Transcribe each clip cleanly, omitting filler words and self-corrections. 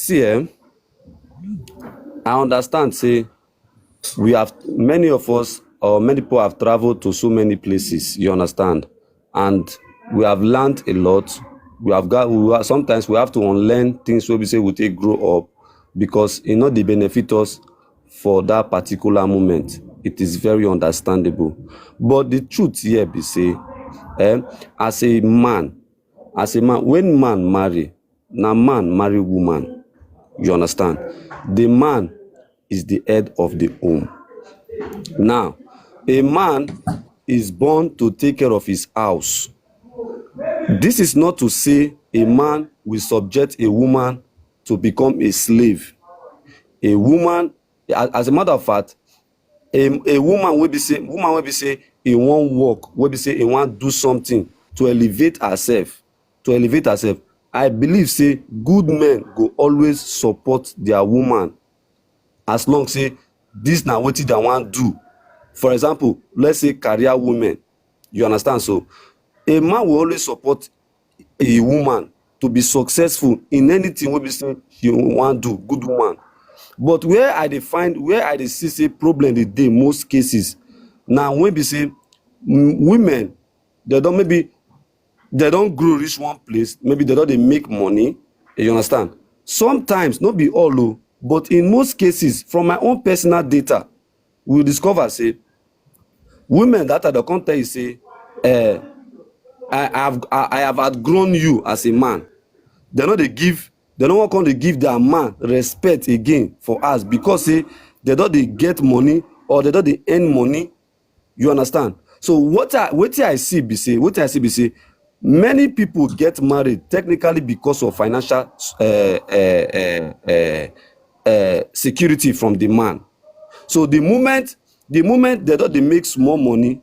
see, I understand. Say we have many of us or many people have traveled to so many places. You understand, and we have learned a lot. Sometimes we have to unlearn things where we say we take grow up because you know they benefit us for that particular moment. It is very understandable. But the truth here be say, eh, as a man, when man marry, na man marry woman. You understand? The man is the head of the home. Now, a man is born to take care of his house. This is not to say a man will subject a woman to become a slave. A woman, as a matter of fact, a woman will be say he wan work, will be say he wan do something to elevate herself. I believe say good men go always support their woman as long say this na wetin dem wan do. For example, let's say career women. You understand? So a man will always support a woman to be successful in anything wey be say she wan do, good woman. But where I dey see say problem dey dey most cases na when be say women they don grow reach one place, maybe they don dey make money. You understand? Sometimes no be all o, but in most cases from my own personal data we discover say women that time dey come tell you say I have outgrown you as a man. They no wan come dey give their man respect again for us because say they don dey get money or they don dey earn money. You understand? So wetin I see be say many people get married technically because of financial security from the man. So the moment they don dey make small money,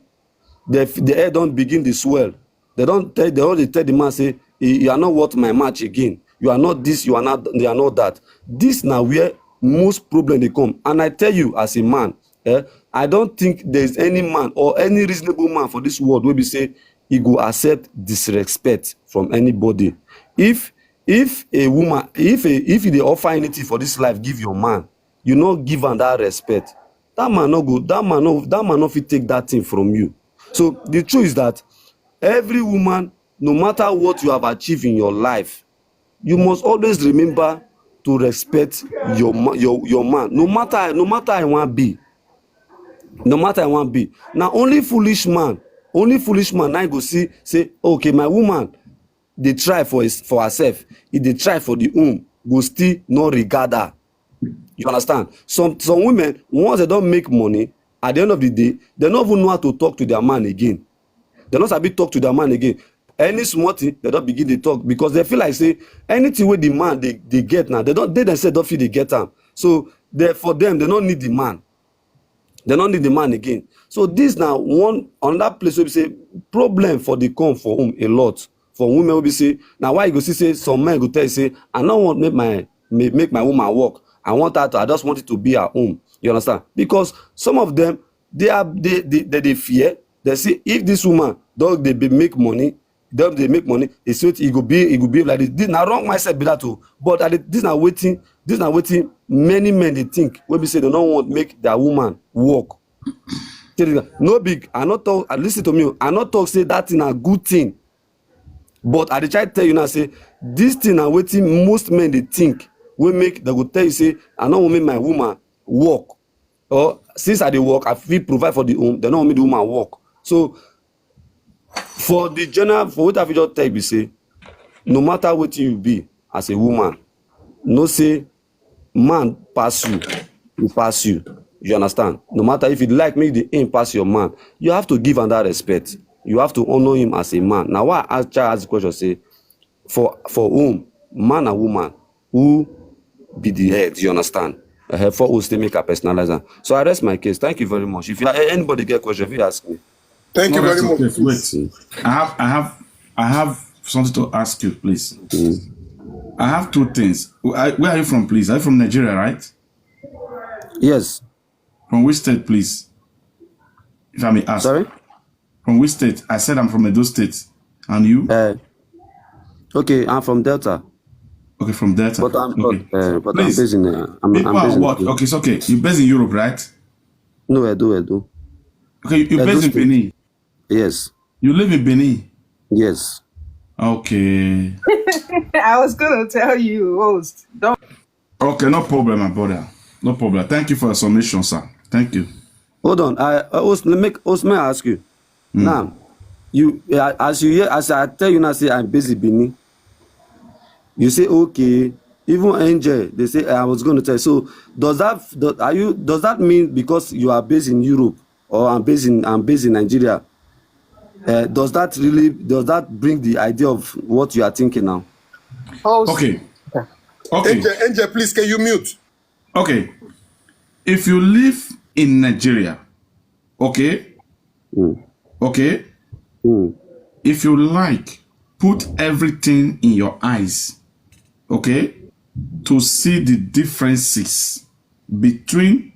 the head don begin dey swell. They don dey tell the man say you are not worth my match again. You are not this, you are not that. This na where most problem dey come. And I tell you as a man, I don't think there is any man or any reasonable man for this world wey be say he go accept disrespect from anybody. If a woman, if you dey offer anything for this life give your man, you no give am that respect, that man no fit take that thing from you. So the truth is that every woman, no matter what you have achieved in your life, you must always remember to respect your man, no matter how e wan be. Na only foolish man na you go see say okay, my woman dey try for herself, e dey try for the home, go still no regard her. You understand? Some women, once they don make money, at the end of the day they no even know how to talk to their man again. They no sabi talk to their man again. Any small thing they don begin dey talk because they feel like say anything wey the man dey get now, they themselves don fit dey get am. So for them they no need the man. They no need the man again. So this na one another place wey be say problem for the come for home a lot. For women wey be say na why you go see say some men go tell you say I no want make my woman work. I just want it to be at home. You understand? Because some of them they fear. They say if this woman don dey make money, they say it go be like this. This na wrong mindset be that too. But this na wetin many men dey think wey be say they no want make their woman work. No big, I not talk, listen to me, I not talk say that thing a good thing. But I dey try to tell you now say this thing na wetin most men dey think wey make they go tell you say I no want make my woman work, or since I dey work I fit provide for the home, they no want make the woman work. So for what I fit just tell you be say no matter wetin you be as a woman, no say man pass you, he pass you. You understand? No matter if you like make the aim pass your man, you have to give am that respect. You have to honor him as a man. Now why I ask the question say for whom, man and woman, who be the head? You understand? For who still make a personalizer. So I rest my case. Thank you very much. If anybody get question, if you ask me. Thank you very much. Wait. I have something to ask you, please. I have two things. Where are you from, please? Are you from Nigeria, right? Yes. From which state, please? If I may ask. Sorry? From which state? I said I'm from Edo State. And you? Okay, I'm from Delta. Okay, from Delta. But I'm Okay. but Please. I'm based in I'm People based are in what? Okay, it's okay. You're based in Europe, right? no Edo. Okay, you're Edo based in State. Benin. Yes. You live in Benin. Yes. Okay. I was gonna tell you, host. Don't. Okay, no problem, my brother. No problem. Thank you for your submission, sir. Thank you. Hold on. May I ask you? Now, as I tell you now, say I'm based in Benin. You say okay. Even Angel, they say I was going to tell. So does that mean because you are based in Europe or I'm based in Nigeria? Does that bring the idea of what you are thinking now? Host. Okay. Okay. Angel, please, can you mute? Okay. If you live in Nigeria, okay? Okay? If you like, put everything in your eyes, okay? To see the differences between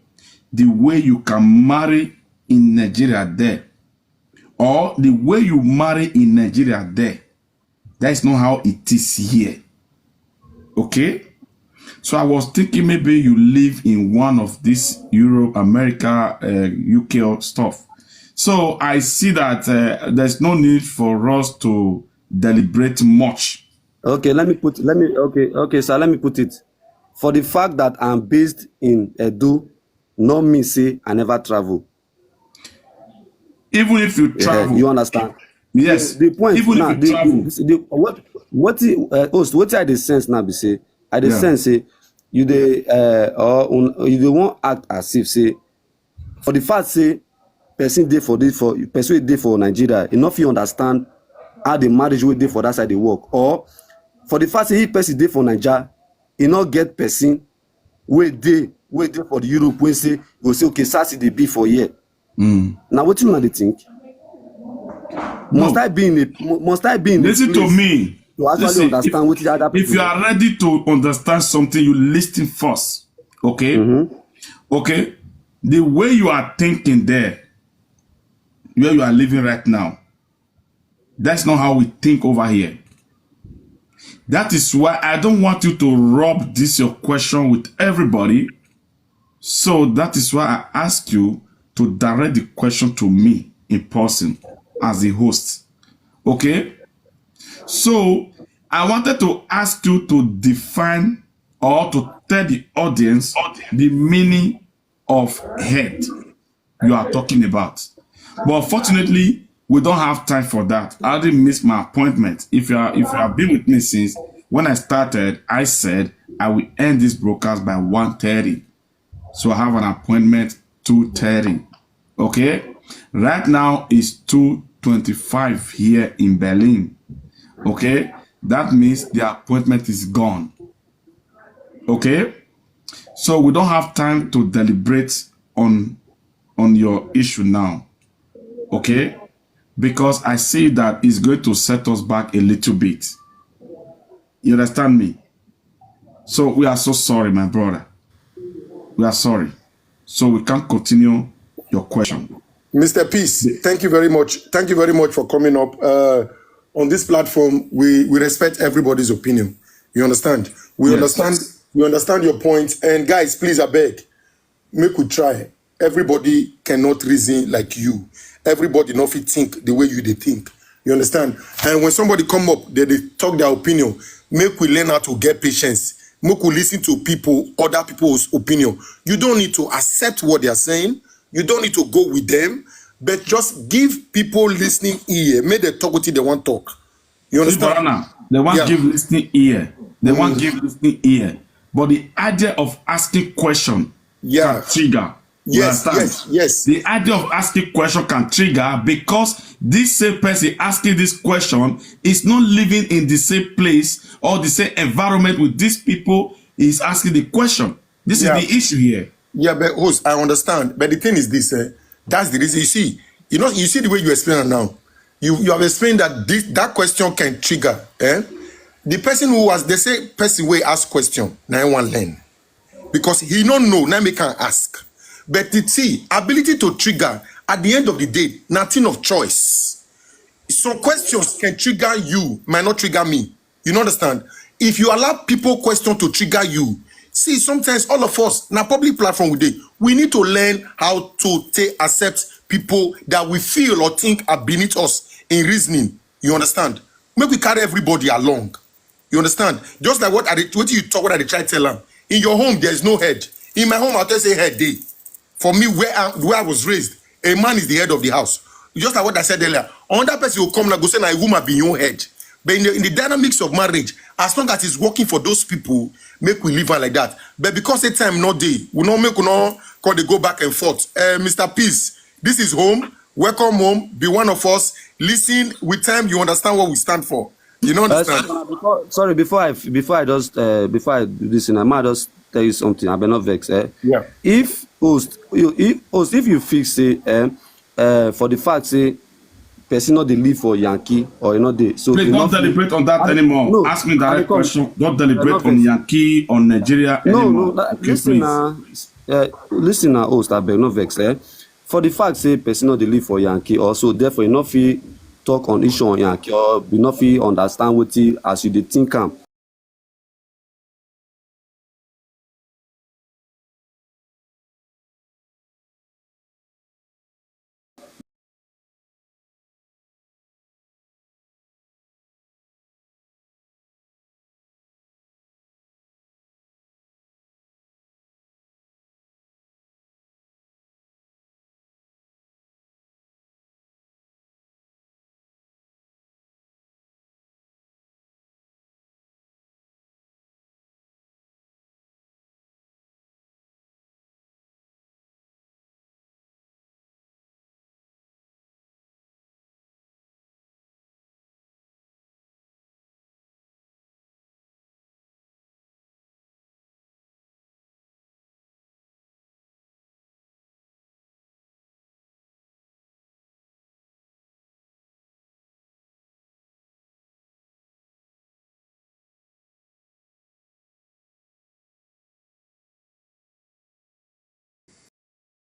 the way you can marry in Nigeria there or the way you marry in Nigeria there. That's not how it is here. Okay? So I was thinking maybe you live in one of these Europe, America, UK or stuff. So I see that there's no need for us to deliberate much. Okay, sir, let me put it. For the fact that I'm based in Edo, no mean say I never travel. Even if you travel. You understand? Yes. The point even now, if you travel. what I dey sense now be say, I dey sense say you dey you dey wan act as if say for the fact say person wey dey for Nigeria, e no fit understand how the marriage wey dey for that side dey work, or for the fact say if person dey for Naija, e no get person wey dey for the Europe wey say go say okay SARS dey be for here. Na wetin una dey think? Must I be in Listen to me. To actually understand what other people. If you are ready to understand something, you listen first. Okay? Okay? The way you are thinking there, where you are living right now, that's not how we think over here. That is why I don't want you to rub this your question with everybody. So that is why I ask you to direct the question to me in person as the host. Okay? So I wanted to ask you to define or to tell the audience the meaning of head you are talking about. But fortunately, we don't have time for that. I already missed my appointment. If you have been with me since when I started, I said I will end this broadcast by 1:30. So I have an appointment 2:30. Okay? Right now is 2:25 here in Berlin. Okay? That means the appointment is gone. Okay? So we don't have time to deliberate on your issue now. Okay? Because I see that it's going to set us back a little bit. You understand me? So we are so sorry, my brother. We are sorry. So we can't continue your question. Mr. Peace, thank you very much. Thank you very much for coming up. On this platform, we respect everybody's opinion. You understand? We understand your point. And guys, please, I beg, make we try. Everybody cannot reason like you. Everybody not fit think the way you they think. You understand? And when somebody come up, they talk their opinion. Make we learn how to get patience. Make we listen to other people's opinion. You don't need to accept what they are saying. You don't need to go with them. But just give people listening ear. Make them talk what they want to talk. You understand? They want to give listening ear. They want to give listening ear. But the idea of asking question can trigger. Yes. The idea of asking question can trigger because this same person asking this question is not living in the same place or the same environment with these people is asking the question. This is the issue here. Yeah, but host, I understand. But the thing is this, that's the reason. You see the way you explain it now. You have explained that that question can trigger. The person who was, they say person will ask question, now I want learn. Because he don't know, now he can ask. But the ability to trigger, at the end of the day, nothing of choice. Some questions can trigger you, might not trigger me. You understand? if you allow people question to trigger you, see, sometimes all of us, na public platform we need to learn how to accept people that we feel or think are beneath us in reasoning. You understand? Make we carry everybody along. You understand? Just like what you talk, what I try to tell them. In your home, there is no head. In my home, I'll tell say head day. For me, where I was raised, a man is the head of the house. Just like what I said earlier. Another person will come and go say, "Na a woman be your head." But in the dynamics of marriage, as long as it's working for those people, make we live on like that. But because the time not day, we not make call they go back and forth. Mr. Peace, this is home. Welcome home. Be one of us. Listen with time. You understand what we stand for. You know understand? Before I do this, I might just tell you something. I better not vex. Yeah. If you fix it, for the fact say person not dey live for Yankee or you know they so please don't deliberate on that anymore. No, ask me direct question. Don't deliberate on Yankee on Nigeria anymore. Listen now, host, I beg no vex. For the fact say person not dey live for Yankee also therefore you not fit talk on issue on Yankee or you not fit understand what as you dey think am.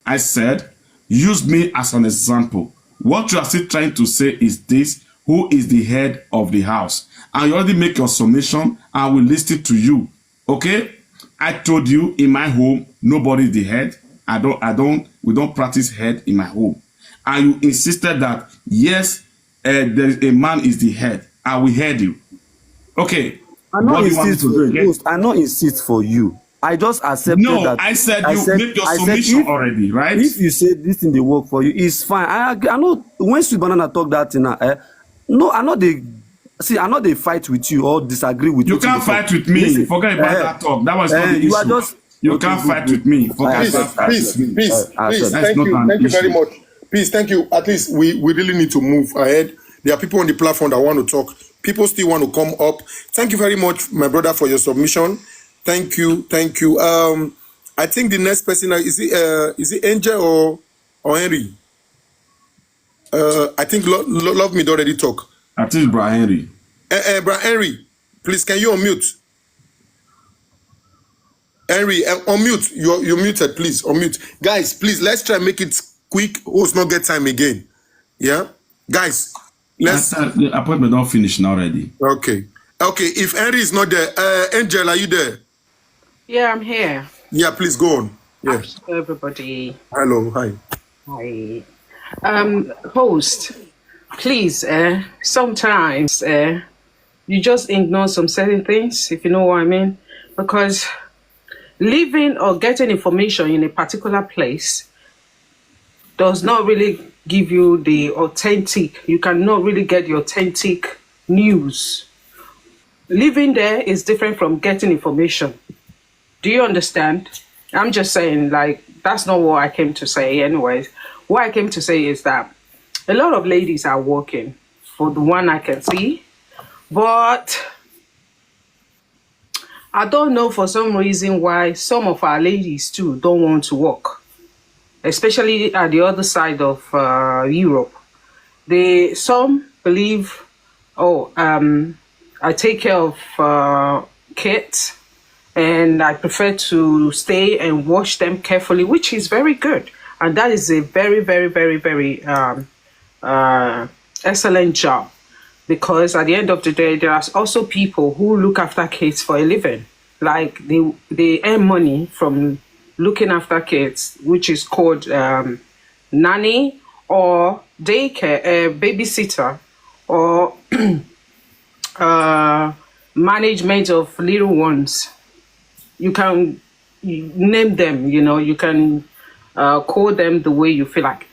I said, use me as an example. What you are still trying to say is this: who is the head of the house? And you already make your summation. I will listen to you. Okay? I told you in my home, nobody is the head. We don't practice head in my home. And you insisted that yes, a man is the head. I will head you. Okay. I not insist for you. I just accepted no, that. I said make your submission already, right? If you say this thing they work for you, it's fine. I know when Sweet Banana talk that thing, no, I know they fight with you or disagree with you. You can't fight with me. Listen, forget about that talk. That was not the you issue. Are just, you can't fight with me. Forget Please, thank you very much. Please, thank you. At least we really need to move ahead. There are people on the platform that want to talk. People still want to come up. Thank you very much, my brother, for your submission. Thank you. I think the next person is it Angel or Henry? I think Love Me already talk. I think it's Brian Henry. Brian Henry, please can you unmute? Henry, unmute. You're muted. Please unmute, guys. Please let's try and make it quick. Let's not get time again. Yeah, guys. Let's. The appointment don't finish now already. Okay. If Henry is not there, Angel, are you there? Yeah, I'm here. Yeah, please go on. Yeah. Hello, everybody. Hello. Hi. Hi. Host, please, sometimes you just ignore some certain things, if you know what I mean. Because living or getting information in a particular place does not really give you the authentic, you cannot really get the authentic news. Living there is different from getting information. Do you understand? I'm just saying, like, that's not what I came to say anyways. What I came to say is that a lot of ladies are working, for the one I can see, but I don't know for some reason why some of our ladies too don't want to work, especially at the other side of Europe. Some believe, I take care of kids, and I prefer to stay and watch them carefully, which is very good. And that is a very, very, very, very excellent job. because at the end of the day, there are also people who look after kids for a living. Like they earn money from looking after kids, which is called nanny or daycare, babysitter, or management of little ones. You can name them, you can call them the way you feel like.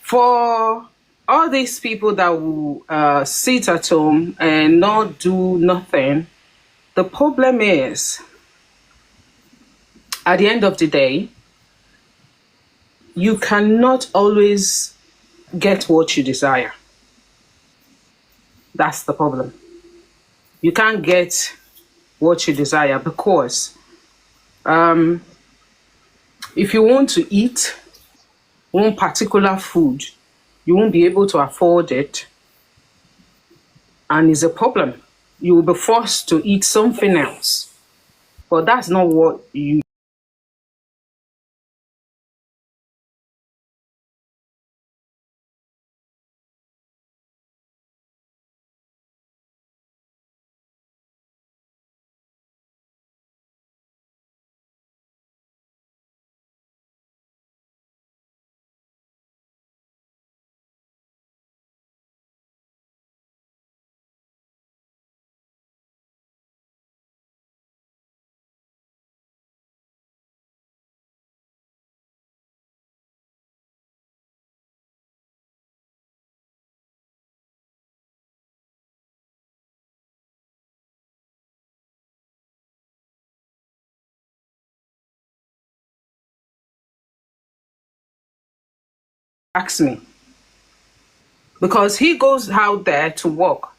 For all these people that will sit at home and not do nothing, the problem is, at the end of the day, you cannot always get what you desire. That's the problem. You can't get what you desire because if you want to eat one particular food, you won't be able to afford it, and it's a problem. You will be forced to eat something else, but that's not what you ask me. Because he goes out there to work.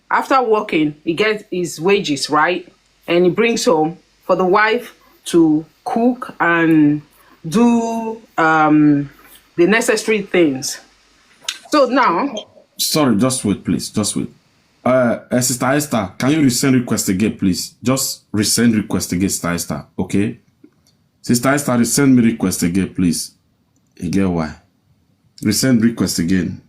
After working, he gets his wages, right? And he brings home for the wife to cook and do the necessary things. So now... Sorry, just wait, please. Just wait. Sister Esther, can you resend request again, please? Just resend request again, Sister Esther, okay? Sister Esther, resend me request again, please. Again, why? Resend request again.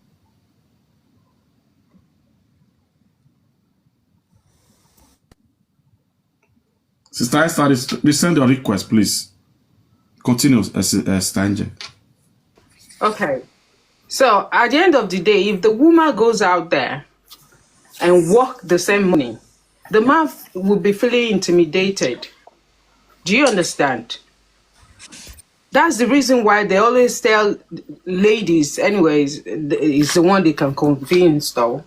Sister Esther, resend your request, please. Continue, Stanje. Okay. So at the end of the day, if the woman goes out there and work the same money, the man will be feeling intimidated. Do you understand? That's the reason why they always tell ladies, anyways, is the one they can convince though,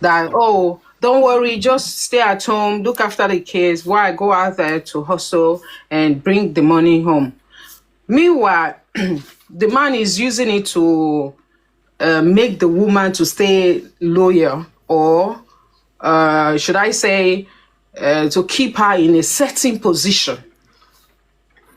that, oh, don't worry, just stay at home, look after the kids while I go out there to hustle and bring the money home. Meanwhile, the man is using it to make the woman to stay loyal, or should I say, to keep her in a certain position,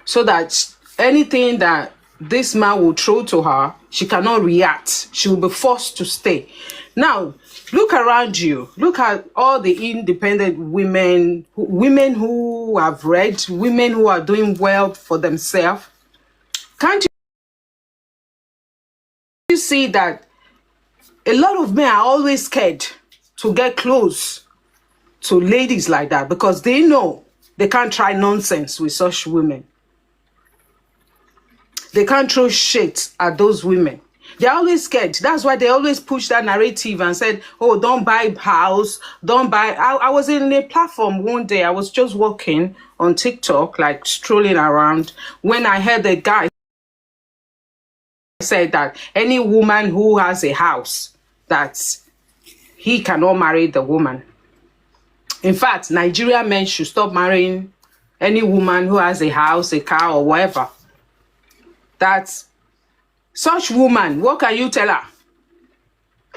so that anything that this man will throw to her, she cannot react. She will be forced to stay. Now, look around you. Look at all the independent women who have read, women who are doing well for themselves. Can't you see that a lot of men are always scared to get close to ladies like that because they know they can't try nonsense with such women. They can't throw shit at those women. They're always scared. That's why they always push that narrative and said, oh, don't buy house, don't buy. I was in a platform one day. I was just walking on TikTok, like strolling around, when I heard a guy said that any woman who has a house, that he cannot marry the woman. In fact, Nigerian men should stop marrying any woman who has a house, a car, or whatever. That such woman, what can you tell her?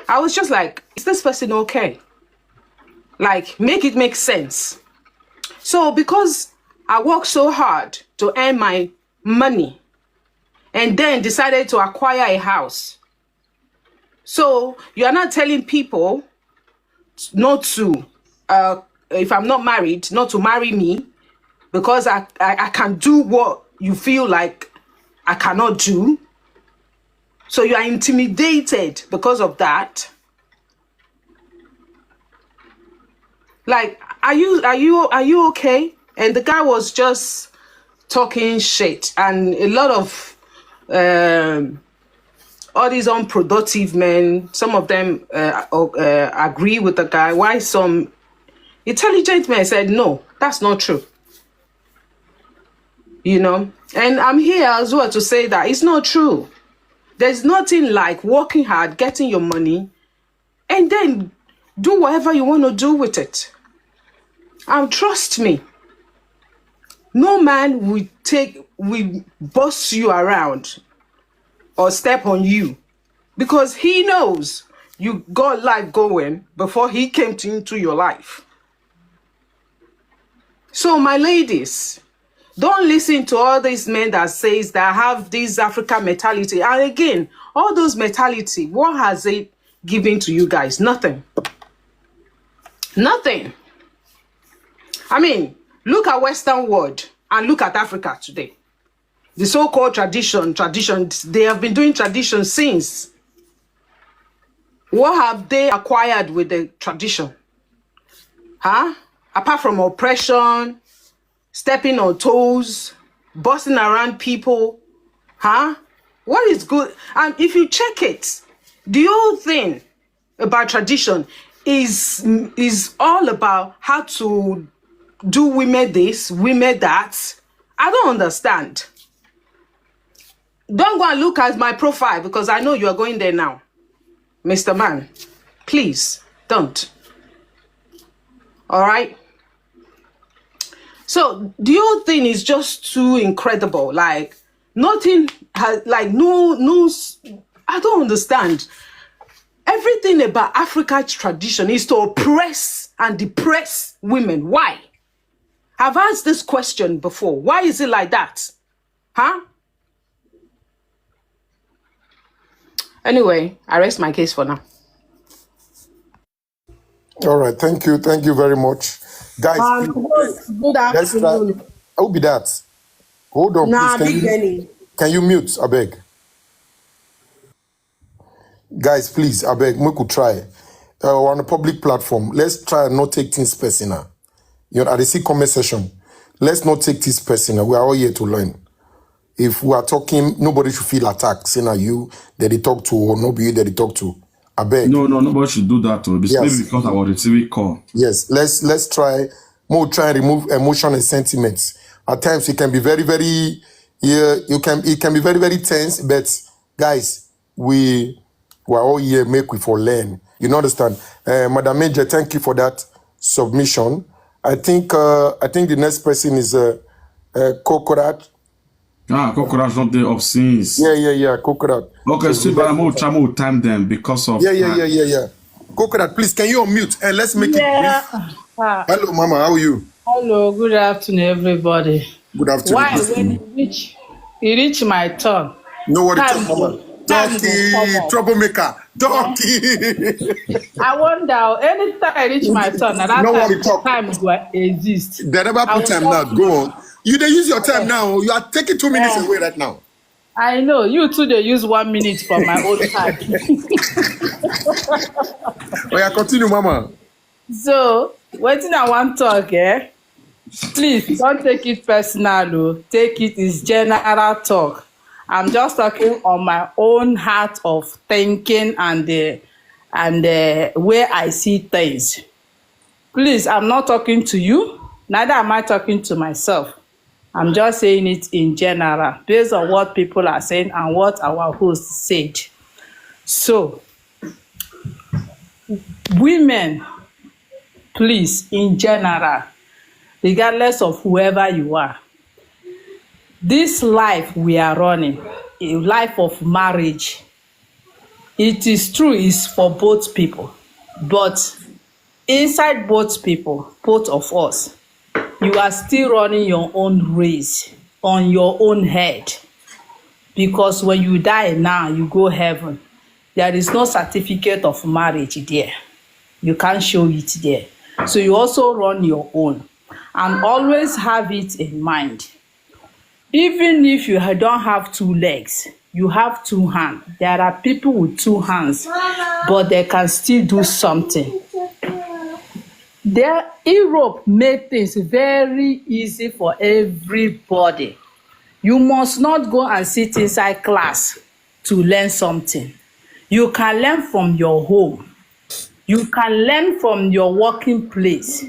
I was just like, is this person okay? Like, make it make sense. So because I worked so hard to earn my money and then decided to acquire a house, so you are not telling people not to, if I'm not married, not to marry me because I can do what you feel like I cannot do. So you are intimidated because of that. Like, are you okay? And the guy was just talking shit, and a lot of all these unproductive men, some of them agree with the guy, why some intelligent men said, no, that's not true. You know? And I'm here as well to say that it's not true. There's nothing like working hard, getting your money, and then do whatever you want to do with it. And trust me, no man will boss you around or step on you, because he knows you got life going before he came into your life. So my ladies, don't listen to all these men that says that have this African mentality. And again, all those mentality, what has it given to you guys? Nothing. Nothing. I mean, look at Western world and look at Africa today. The so-called traditions, they have been doing tradition since. What have they acquired with the tradition? Huh? Apart from oppression, stepping on toes, bossing around people, huh? What is good? And if you check it, the whole thing about tradition is all about how to do women this, women that. I don't understand. Don't go and look at my profile, because I know you are going there now. Mr. Man, please don't. All right? So the whole thing is just too incredible. Like, nothing has, like, no, I don't understand. Everything about Africa's tradition is to oppress and depress women. Why? I've asked this question before. Why is it like that? Huh? Anyway, I rest my case for now. All right, thank you very much, guys. Good Let's try. afternoon. Who be that? Hold on, Nah, please. Big Benny. Can you mute? I beg. Guys, please, I beg. We could try. On a public platform, let's try and not take things personal. You know, at the C comment session, let's not take this personal. We are all here to learn. If we are talking, nobody should feel attacked. Saying are you that they talk to, or nobody you that they talk to. I beg. No, nobody should do that. Maybe because I was receiving call. Yes, let's try. More try and remove emotion and sentiments. At times it can be very, very. It can be very, very tense. But guys, we are all here. Make we for learn. You know, understand, Madam Major. Thank you for that submission. I think the next person is Coconut. Coconut's not there of sins. Yeah, Coconut. Okay, so but I'm going to try more time then because of Yeah. Coconut, please, can you unmute and let's make it brief. Hello, Mama, how are you? Hello, good afternoon, everybody. Good afternoon. Why, when it reach my turn? No worry, Time Mama. go Donkey, troublemaker, donkey. I wonder, anytime I reach my turn, and that No worry, time will exist. They never put time now. Go on. You they use your time now. You are taking 2 minutes away right now. I know. You too, they use 1 minute for my own time. Oh yeah, continue, Mama. So, what I want to talk, please don't take it personal, though. Take it as general talk. I'm just talking on my own heart of thinking and where I see things. Please, I'm not talking to you. Neither am I talking to myself. I'm just saying it in general, based on what people are saying and what our host said. So, women, please, in general, regardless of whoever you are, this life we are running, a life of marriage, it is true, it's for both people. But inside both people, both of us, you are still running your own race on your own head. Because when you die now, you go heaven. There is no certificate of marriage there. You can't show it there. So you also run your own. And always have it in mind. Even if you don't have 2 legs, you have 2 hands. There are people with 2 hands, but they can still do something. Europe made things very easy for everybody. You must not go and sit inside class to learn something. You can learn from your home. You can learn from your working place.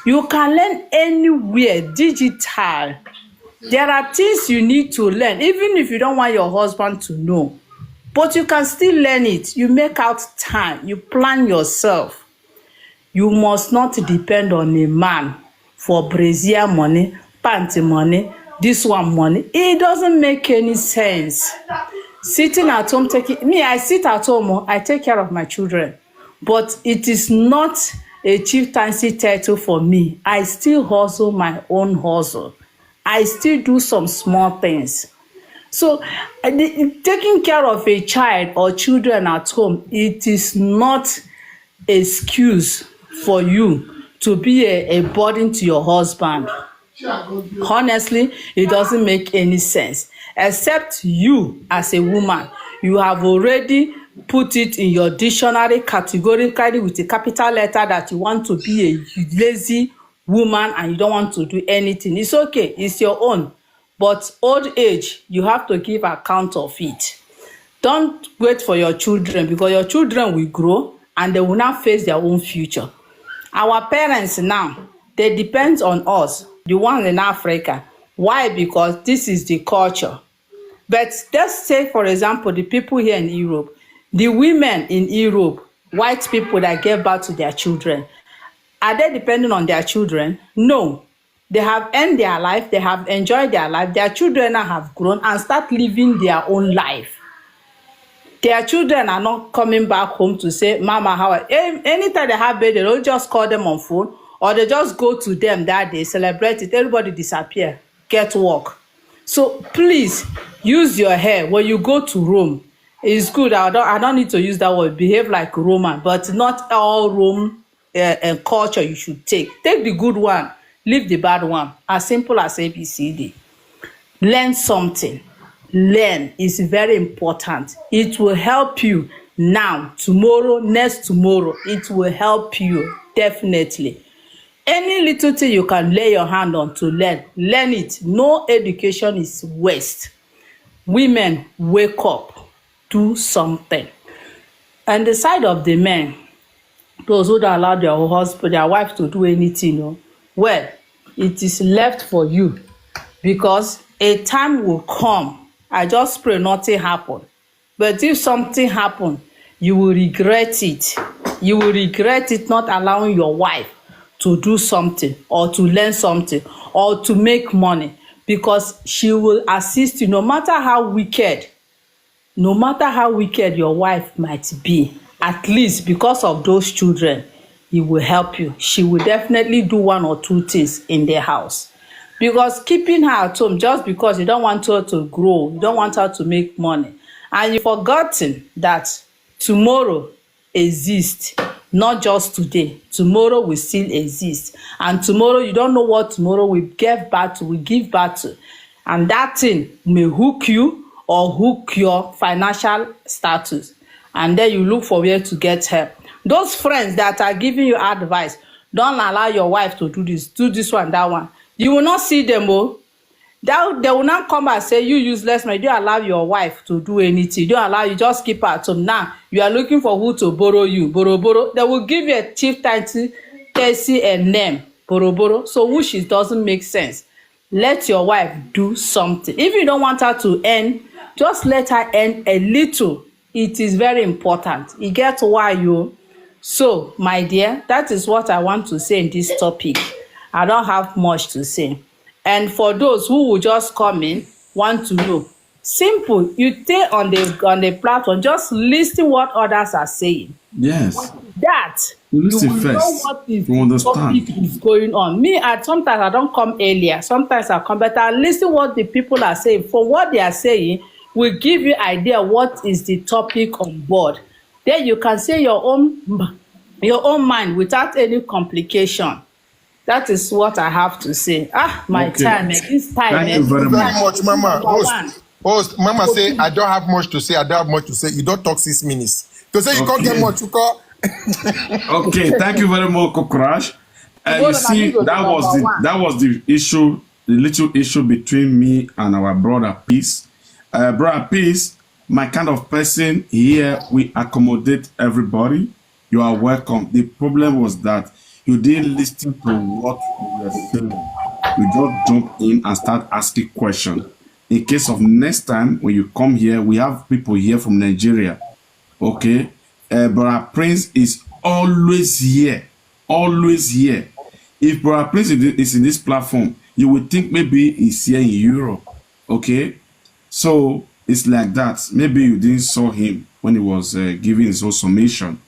You can learn anywhere, digital. There are things you need to learn, even if you don't want your husband to know. But you can still learn it. You make out time. You plan yourself. You must not depend on a man for brazier money, panty money, this one money. It doesn't make any sense. Sitting at home, I sit at home, I take care of my children. But it is not a chieftaincy title for me. I still hustle my own hustle. I still do some small things. So taking care of a child or children at home, it is not excuse for you to be a burden to your husband. Honestly, it doesn't make any sense. Except you as a woman, you have already put it in your dictionary categorically with a capital letter that you want to be a lazy woman and you don't want to do anything. It's okay, it's your own. But old age, you have to give account of it. Don't wait for your children, because your children will grow and they will not face their own future. Our parents now, they depend on us, the ones in Africa. Why? Because this is the culture. But let's say, for example, the people here in Europe, the women in Europe, white people that gave birth to their children, are they depending on their children? No. They have earned their life, they have enjoyed their life, their children now have grown and start living their own life. Their children are not coming back home to say, Mama, how are you? Anytime they have baby, they don't just call them on phone, or they just go to them that day, celebrate it, everybody disappear, get work. So please, use your hair. When you go to Rome, it's good. I don't need to use that word, behave like Roman, but not all Rome culture you should take. Take the good one, leave the bad one. As simple as ABCD. Learn something. Learn is very important. It will help you now, tomorrow, next tomorrow. It will help you, definitely. Any little thing you can lay your hand on to learn, learn it. No education is waste. Women, wake up, do something. And the side of the men, those who don't allow their husband, their wife to do anything, well, it is left for you, because a time will come. I just pray nothing happen. But if something happen, you will regret it. You will regret it not allowing your wife to do something or to learn something or to make money, because she will assist you no matter how wicked your wife might be. At least because of those children, it will help you. She will definitely do one or two things in the house. Because keeping her at home just because you don't want her to grow, you don't want her to make money, and you've forgotten that tomorrow exists, not just today. Tomorrow will still exist, and tomorrow you don't know what tomorrow will give birth to, and that thing may hook you or hook your financial status, and then you look for where to get help. Those friends that are giving you advice, don't allow your wife to do this one, that one. You will not see them, they will not come and say, you useless man, you don't allow your wife to do anything. You don't allow, you just keep her at home. Now, you are looking for who to borrow you. Borrow. They will give you a chief title, and name. Borrow. So which it doesn't make sense. Let your wife do something. If you don't want her to earn, just let her earn a little. It is very important. You get why you. So, my dear, that is what I want to say in this topic. I don't have much to say. And for those who will just come in, want to know, simple, you stay on the platform, just listen what others are saying. Yes. That you listen will first. know what is you understand. topic is going on. Me, sometimes I don't come earlier, sometimes I come, but I listen what the people are saying. For what they are saying will give you idea what is the topic on board. Then you can say your own mind without any complication. That is what I have to say. My time, this time. Thank you very much, Mama. Host, Mama say, I don't have much to say. You don't talk 6 minutes. To say you can't get much to call. Okay, thank you very much, Kokurash. You Tomorrow na me see, go be number one. that was the issue, the little issue between me and our brother Peace. Brother Peace, my kind of person here, we accommodate everybody. You are welcome. The problem was that you didn't listen to what we were saying. You just jump in and start asking questions. In case of next time when you come here, we have people here from Nigeria. Okay, Brother Prince is always here, always here. If Brother Prince is in this platform, you would think maybe he's here in Europe. Okay, so it's like that. Maybe you didn't saw him when he was giving his whole summation.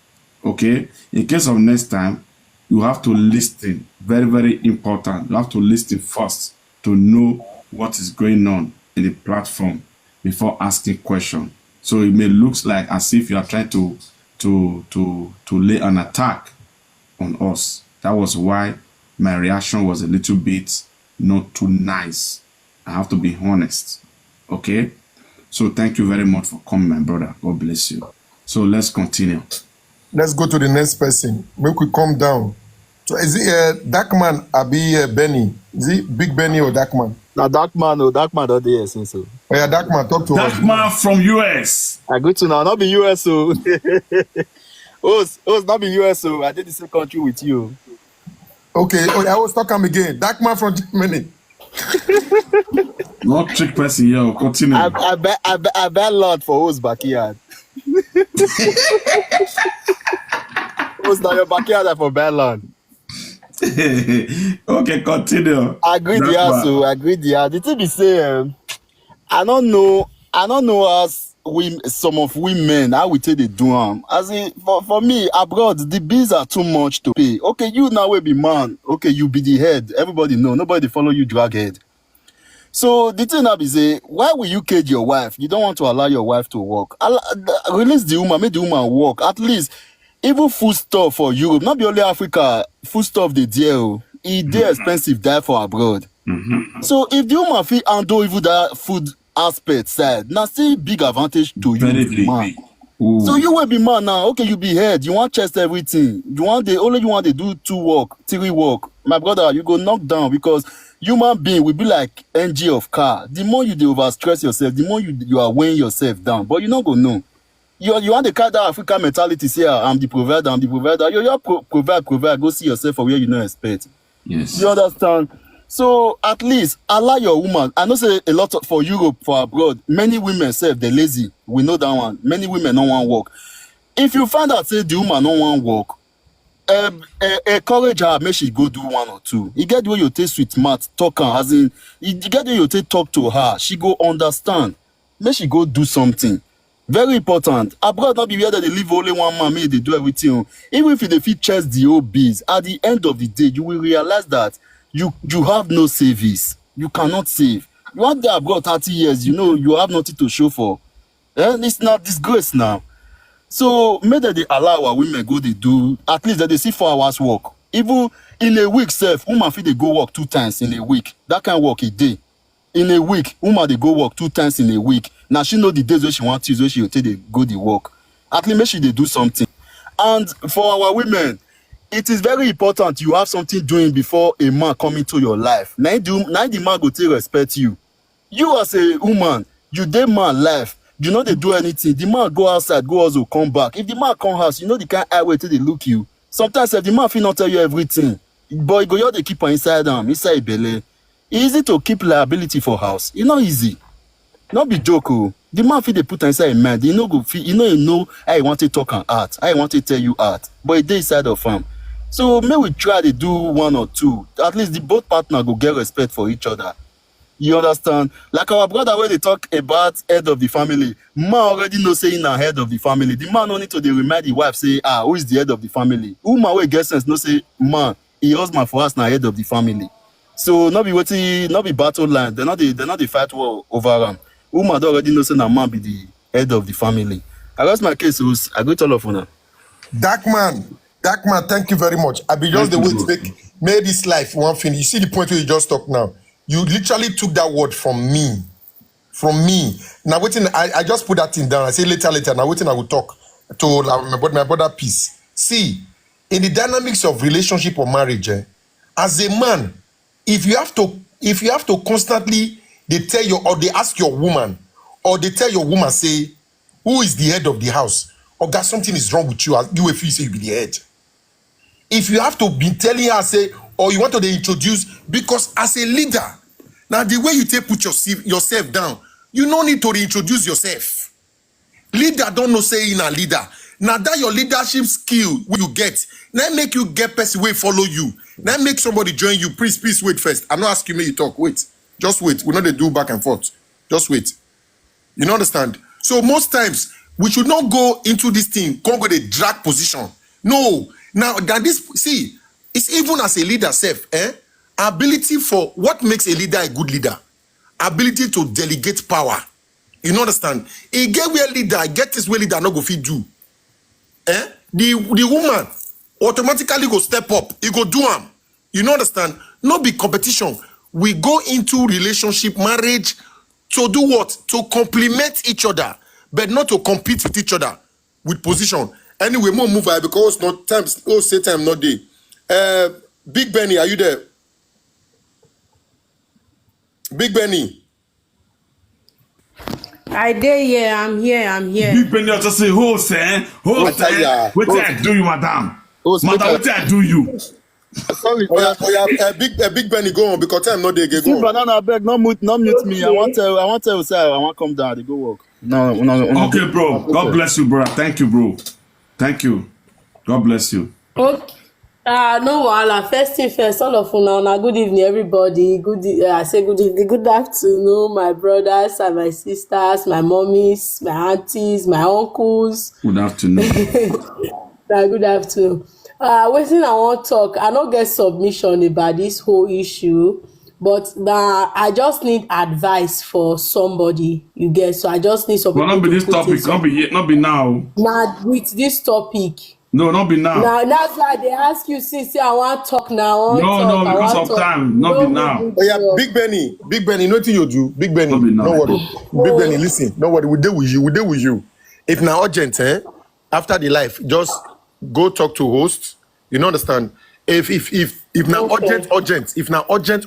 Okay, in case of next time, you have to listen. Very, very important. You have to listen first to know what is going on in the platform before asking questions. So it may look like as if you are trying to lay an attack on us. That was why my reaction was a little bit not too nice. I have to be honest. Okay? So thank you very much for coming, my brother. God bless you. So let's continue. Let's go to the next person. Make we come down. So is it Dark Man Abi Benny? Is it Big Benny or Dark Man? Now Dark Man don't dey since so. Oh yeah, Dark Man, talk to us. That man from US. I go to now, not be US so. Not be US so. I did the same country with you. Okay, oh, I was talking again. Dark Man from Germany. Not trick person here. Continue. I bet Lord for host backyard. Host now your backyard for bad Lord. Okay, continue. I agree That there man. so. I agree there. The thing be say, I don't know as some of women how we take the do am. As in for me abroad the bills are too much to pay. Okay, you now will be man. Okay, you be the head. Everybody know. Nobody follow you drag head. So the thing now be say, why will you cage your wife? You don't want to allow your wife to work. Release the woman, make the woman work. At least even food stuff for Europe, not be only Africa. Food stuff they deal. It dey expensive there for abroad. So if the woman fit handle even that food aspect side, now still big advantage to you, Very the big. man. Ooh. So you will be man now. Okay, you be head. You want chest everything. You want to do 2 work, 3 work. My brother, you go knock down because human being will be like engine of car. The more you dey overstress yourself, the more you are weighing yourself down. But you not go know. You want to carry that African mentality. Say, I'm the provider. I'm the provider. You provide. Go see yourself for where you don't expect. Yes. You understand? So at least allow your woman. I know say a lot for Europe, for abroad, many women say they're lazy. We know that one. Many women don't want work. If you find out say the woman don't want work, encourage her, make she go do 1 or 2. You get the way you take sweet mouth, talk her, as in you get the way you take talk to her, she go understand. Make she go do something. Very important. Abroad not be where they live only one man, make they do everything. Even if they fit chest the whole biz, at the end of the day, you will realize that you have no savings. You cannot save. You want there abroad 30 years, you know you have nothing to show for. It's not disgrace now. So make that they allow our women go they do at least that they see 4 hours work. Even in a week, self, woman fit they go work 2 times in a week. That can work a day. In a week, woman they go work 2 times in a week. Now she know the days where she want to use, where she will take they go the work. At least make sure they do something. And for our women, it is very important you have something doing before a man come into your life. Now the man go take respect you. You as a woman, you dey man life. You know they do anything. The man go outside, go also come back. If the man come house, you know the kind highway till they look you. Sometimes if the man fit not tell you everything, but go they keep her inside inside belly. Easy to keep liability for house. It's not easy. Not be joke. Oh. The man fit they put inside a mind. You know go feel, you know I want to talk and art. I want to tell you art. But it dey inside of him. So may we try to do 1 or 2. At least the both partner go get respect for each other. You understand? Like our brother when they talk about head of the family, man already know saying na head of the family. The man no need to dey remind the wife say, who is the head of the family? Woman wey get sense no say, man, he husband for us na head of the family. So not be battle line. They not the fight war over am. Woman don already know say na man be the head of the family. I rest my case, host. I greet all of una. Dark Man, thank you very much. I be just the way to make this life one thing. You see the point where you just talk now. You literally took that word from me. Now waiting, I just put that thing down. I say later. Now waiting, I will talk to my brother Peace. See, in the dynamics of relationship or marriage, as a man, if you have to constantly they tell you or they ask your woman or they tell your woman say who is the head of the house or that something is wrong with you, you if you say you be the head. If you have to be telling her say or you want to introduce, because as a leader, now the way you take put yourself down, you no need to reintroduce yourself. Leader don't know say in a leader. Now that your leadership skill when you get, now make you get person way follow you. Now make somebody join you. Please wait first. I'm not asking you to talk. Wait. Just wait. We're not they do back and forth. Just wait. You know, understand? So most times we should not go into this thing, come go the drag position. No. Now that this see, it's even as a leader self, ability for what makes a leader a good leader, ability to delegate power. You know, understand? A get where leader, get this way leader not go fit do. The woman automatically go step up. He go do am. You know, understand? Not be competition. We go into relationship, marriage to do what? To complement each other, but not to compete with each other with position. Anyway, more move because not time. Oh, say time not day. Big Benny, are you there? Big Benny. I dare here, I'm here. Big Benny just say, host, what I do you, madam? Host, Madam, what I do you? Sorry. Big Benny, go on because time not day. Go See, on. banana beg, not mute me. I want to say, I want to come down. They go work. No. Okay, bro. God bless you, bro. Thank you, bro. Thank you. God bless you. Okay. No wahala. First thing first, all of una good evening, everybody. I say good evening, good afternoon, my brothers and my sisters, my mommies, my aunties, my uncles. Good afternoon. Good afternoon. Wetin I wan talk, I no get submission about this whole issue, but I just need advice for somebody. You get, so I just need some. Well, not be this topic. Not be now. Now with this topic. No, not be now. Now that's why they ask you, since I want talk now. No, because of time. Not be now. Oh, yeah, Big Benny, nothing you do. Big Benny, no worry. Big Benny, listen, no worry. We deal with you. If now urgent, after the life, just go talk to host. You know, understand? If now urgent, if now urgent,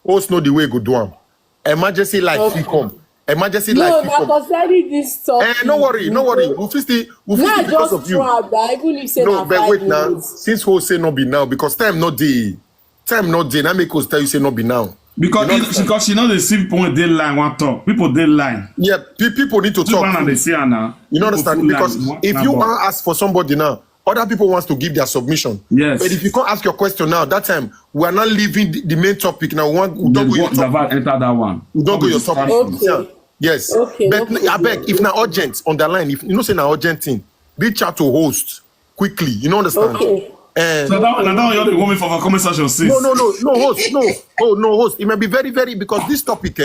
host know the way go do am. Emergency life he come. Emergency life he come. No, concerning this topic. No worry. We'll fix it because of you. No, but wait now. Since host say no be now, because time not day. Now make us tell you say no be now. Because she know they see people when they line want talk. People they line. Yeah, people need to talk. They see her now. You know, understand? Because if you want to ask for somebody now, other people wants to give their submission. Yes. But if you can't ask your question now, that time we are not leaving the main topic now. We don't go your topic. Enter that one. We don't go your topic. Okay. Yeah. Yes. Okay, but I beg, if now urgent on the line, if you know say now urgent thing, reach out to host quickly. You know, understand? Okay. So that one you're the woman for a conversation, sis. No, host, no. Oh, no, host. It may be very, very, because this topic,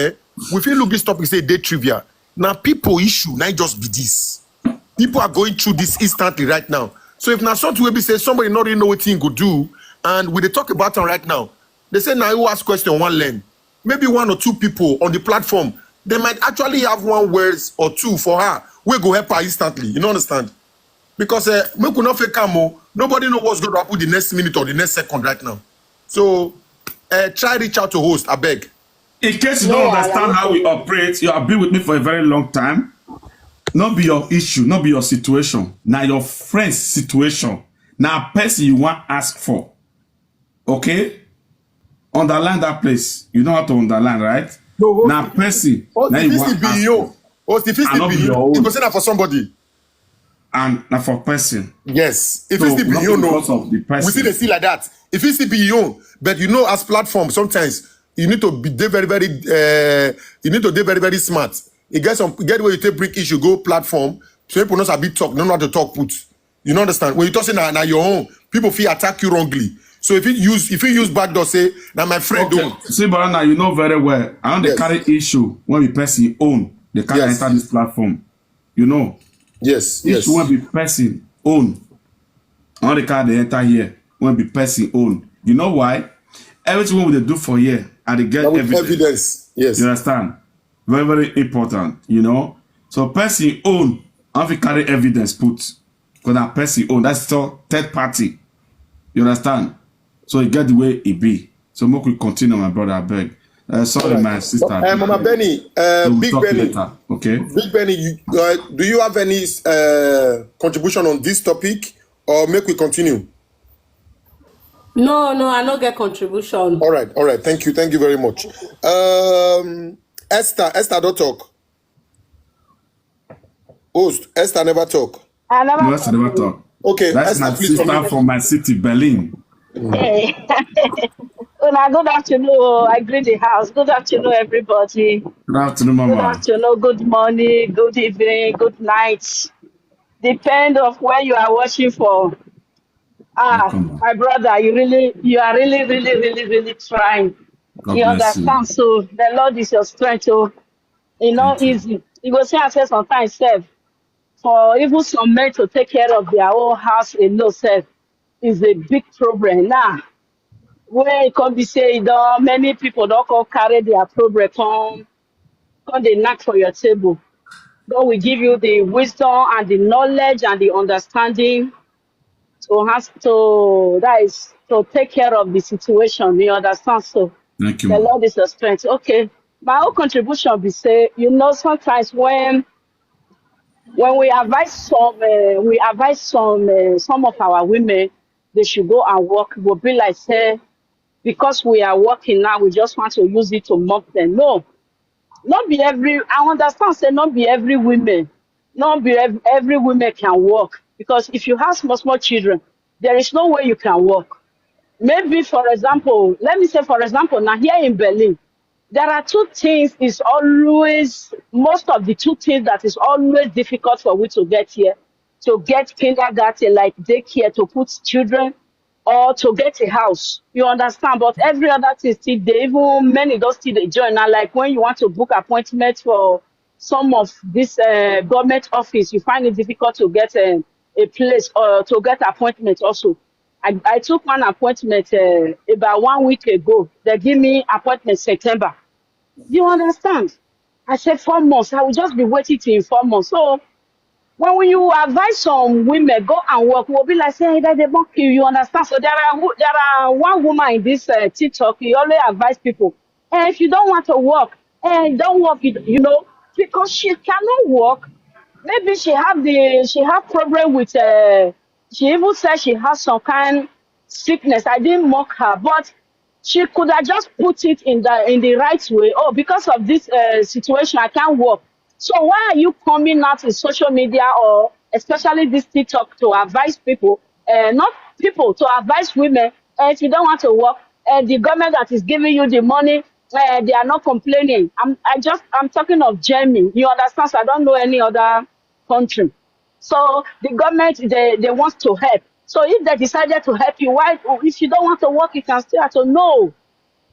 we feel look this topic say day trivia. Now people issue, not just be this. People are going through this instantly right now. So if now something will be say somebody not really know what thing could do, and we they talk about it right now, they say now you ask question one lane. Maybe one or two people on the platform, they might actually have one words or two for her. We go help her instantly. You know, understand? Because we could not fake camo. Nobody know what's going to happen the next minute or the next second right now. So try reach out to host, I beg. In case you don't understand how we operate, you have been with me for a very long time. Not be your issue, not be your situation. Now your friend's situation. Now a person you want ask for. Okay? Underline that place. You know how to underline, right? No, now person. Now you want ask for. Host, if it's the billion, you go send that for somebody. And now for person. Yes. If it's the billion, we see they see like that. If it's the billion, but you know, as platform, sometimes you need to be very, very, very smart. You get where you take bring issue, go platform. So people not a bit talk, don't know how to talk put. You know, understand? When you talk now your own, people feel attack you wrongly. So if you use backdoor, say now my friend don't. See, but now you know very well. I don't they carry issue when we person own. They can't enter this platform. You know. Yes. Issue when be person own. I don't they carry they enter here when be person own. You know why? Everything we do for here, and they get evidence. Yes. You understand? Very, very important, you know. So person own, I have to carry evidence put. Because that person own, that's still third party. You understand? So you get the way it be. So make we continue, my brother, I beg. Sorry, Alright. my sister. Mama Benny, So we'll Big talk Benny, later, okay? Big Benny, do you have any contribution on this topic, or make we continue? No, I no get contribution. All right. Thank you very much. Esther, don't talk. Host, Esther never talk. I never No, that's never talk. Okay, That's Esther, my please sister continue. from my city, Berlin. Hey. Una, good afternoon. I greet the house. Good afternoon, everybody. Good afternoon, Good Mama. afternoon, good morning, good evening, good night. Depend of where you are watching for. Welcome, ma. My brother, you are really trying. God You bless you. understand? So the Lord is your strength. So it's not Thank you. easy. You go say, I say sometimes, self, for even some men to take care of their own house alone, self, is a big problem. Now, where it can be say, many people don't come carry their problem, come they knock for your table. God will give you the wisdom and the knowledge and the understanding that is to take care of the situation. You understand? So Thank you, the ma. Lord is your strength. Okay. My own contribution be say, sometimes when we advise some of our women they should go and work. Will be like say because we are working now, we just want to use it to mock them. No, not be every. I understand. Say not be every women, not be every woman can work because if you have small children, there is no way you can work. Maybe for example, let me say for example, now here in Berlin, there are two things is always most of the two things that is always difficult for we to get here. To get kindergarten like daycare to put children or to get a house. You understand? But every other thing still they even many don't still they join. Now like when you want to book appointment for some of this government office, you find it difficult to get a place or to get appointment also. I took one appointment about 1 week ago. They give me appointment September. You understand? I said 4 months. I will just be waiting till 4 months. So when you advise some women go and work, we'll be like saying that they won't kill you. Understand? So there are one woman in this TikTok. He always advise people, if you don't want to work, don't work. Because she cannot work. Maybe she have problem with she even said she has some kind sickness. I didn't mock her, but she could have just put it in the right way. Oh, because of this situation, I can't work. So why are you coming out in social media or especially this TikTok to advise people, not people, to advise women, if you don't want to work, the government that is giving you the money, they are not complaining. I'm talking of Germany. You understand? So I don't know any other country. So the government they want to help. So if they decided to help you, why if you don't want to work, you can stay at home. No,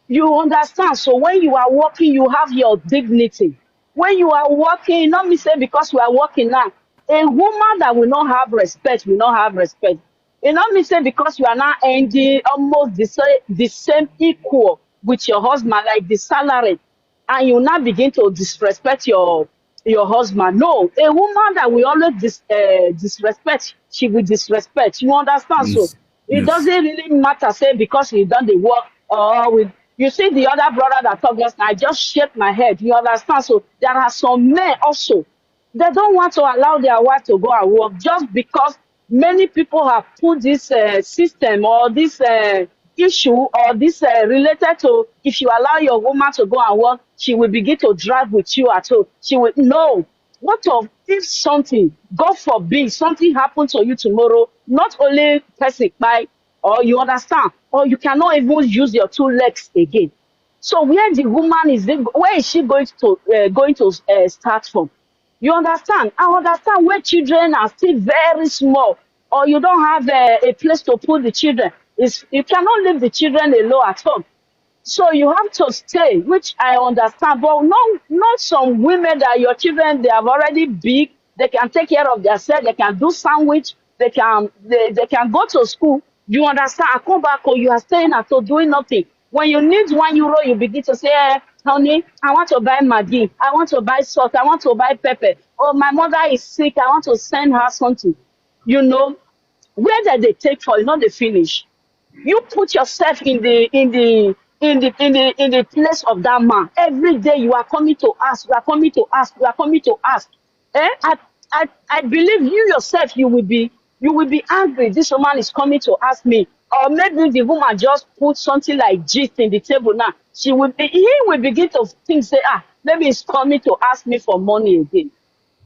you understand. So when you are working, you have your dignity. When you are working, not me say because we are working now. A woman that will not have respect will not have respect. You know me say because you are now ending almost the same equal with your husband, like the salary, and you now begin to disrespect your husband. No, a woman that will always disrespect, she will disrespect. You understand? So Yes. it Yes. doesn't really matter, say because he done the work or with you see the other brother that talked just now, I just shake my head. You understand? So there are some men also they don't want to allow their wife to go and work just because many people have put this system or this issue or this related to if you allow your woman to go and work, she will begin to drive with you at home. She will no. What of if something, God forbid, something happened to you tomorrow? Not only person by, or you understand, or you cannot even use your two legs again. So where the woman where is she going to start from? You understand? I understand where children are still very small, or you don't have a place to put the children. You cannot leave the children alone at home. So you have to stay, which I understand, but not some women that your children they have already big, they can take care of themselves, they can do sandwich, they can go to school. You understand? I come back home, you are staying at home doing nothing. When you need €1, you begin to say, honey, I want to buy Maggi, I want to buy salt, I want to buy pepper. Oh, my mother is sick, I want to send her something. You know, where did they take for? You know, they finish. You put yourself in the place of that man. Every day you are coming to ask, you are coming to ask, you are coming to ask. I believe you yourself, you will be angry. This woman is coming to ask me. Or maybe the woman just put something like gist in the table now. He will begin to think, say, maybe he's coming to ask me for money again.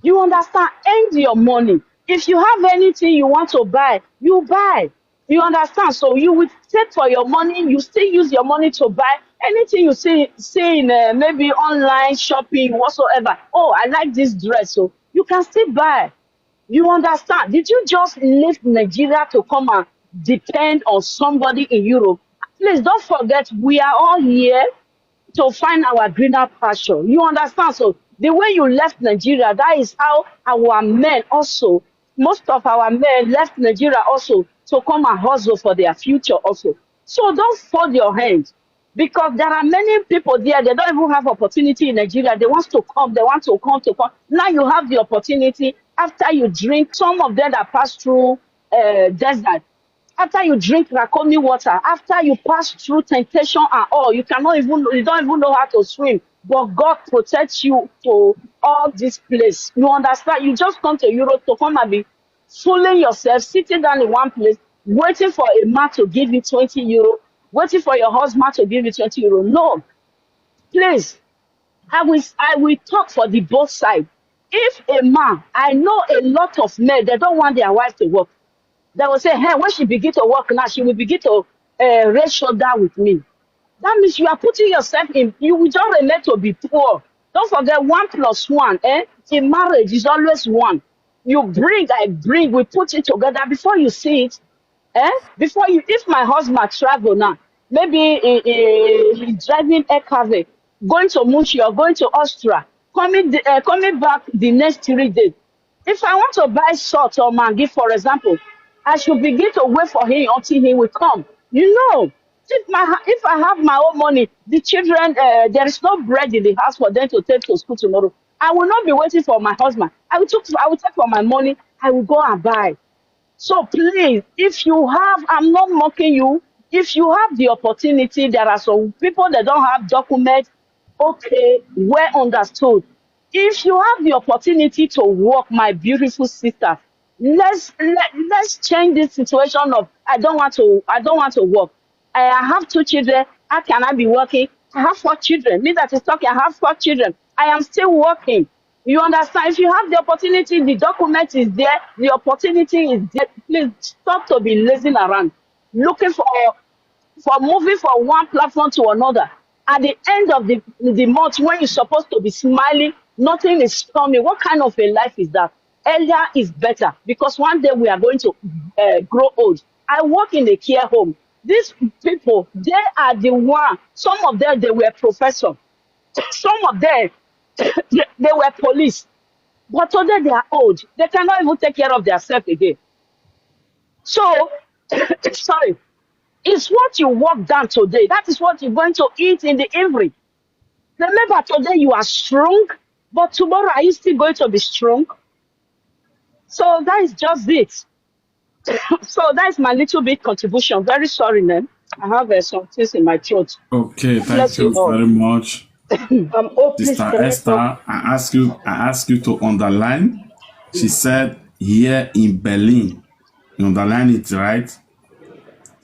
You understand? End your money. If you have anything you want to buy, you buy. You understand? So you will take for your money, you still use your money to buy anything you see in maybe online shopping, whatsoever. Oh, I like this dress. So you can still buy. You understand? Did you just leave Nigeria to come and depend on somebody in Europe? Please don't forget, we are all here to find our greener pasture. You understand? So the way you left Nigeria, that is how our men also, most of our men left Nigeria also to come and hustle for their future also. So don't fold your hands, because there are many people there, they don't even have opportunity in Nigeria. They want to come, they want to come to come. Now you have the opportunity after you drink, some of them that pass through desert, after you drink Rakomi water, after you pass through temptation and all, you don't even know how to swim. But God protects you to all this place. You understand? You just come to Europe to come and be fooling yourself, sitting down in one place, waiting for a man to give you 20 euro, waiting for your husband to give you 20 euro. No, please. I will talk for the both sides. If a man, I know a lot of men, they don't want their wife to work. They will say, hey, when she begin to work now, she will begin to raise shoulder with me. That means you are putting yourself in, you will just remain to be poor. Don't forget, 1+1, in marriage is always one. You bring, I bring, we put it together before you see it. Before you, if my husband travel now, maybe he's driving a car, going to Munchi or going to Austria, coming back the next 3 days. If I want to buy salt or Maggi, for example, I should begin to wait for him until he will come. You know, if I have my own money, the children, there is no bread in the house for them to take to school tomorrow. I will not be waiting for my husband. I will take for my money. I will go and buy. So please, if you have, I'm not mocking you. If you have the opportunity, there are some people that don't have documents. Okay, well understood. If you have the opportunity to work, my beautiful sister, let's change this situation of I don't want to work. I have 2 children. How can I be working? I have 4 children. Me that is talking, I have 4 children. I am still working. You understand? If you have the opportunity, the document is there, the opportunity is there. Please stop to be lazing around, looking for moving from one platform to another. At the end of the month, when you're supposed to be smiling, nothing is coming. What kind of a life is that? Earlier is better, because one day we are going to grow old. I work in a care home. These people, they are the one. Some of them, they were professors. Some of them, they were police. But today they are old. They cannot even take care of themselves again. So, sorry, it's what you work down today. That is what you're going to eat in the evening. Remember, today you are strong, but tomorrow are you still going to be strong? So that is just it. So that is my little bit contribution. Very sorry, man. I have some things in my throat. Okay, God thank bless you you all. very much, Please, Sister can I Esther. talk? I ask you to underline. She said here in Berlin. You underline it, right?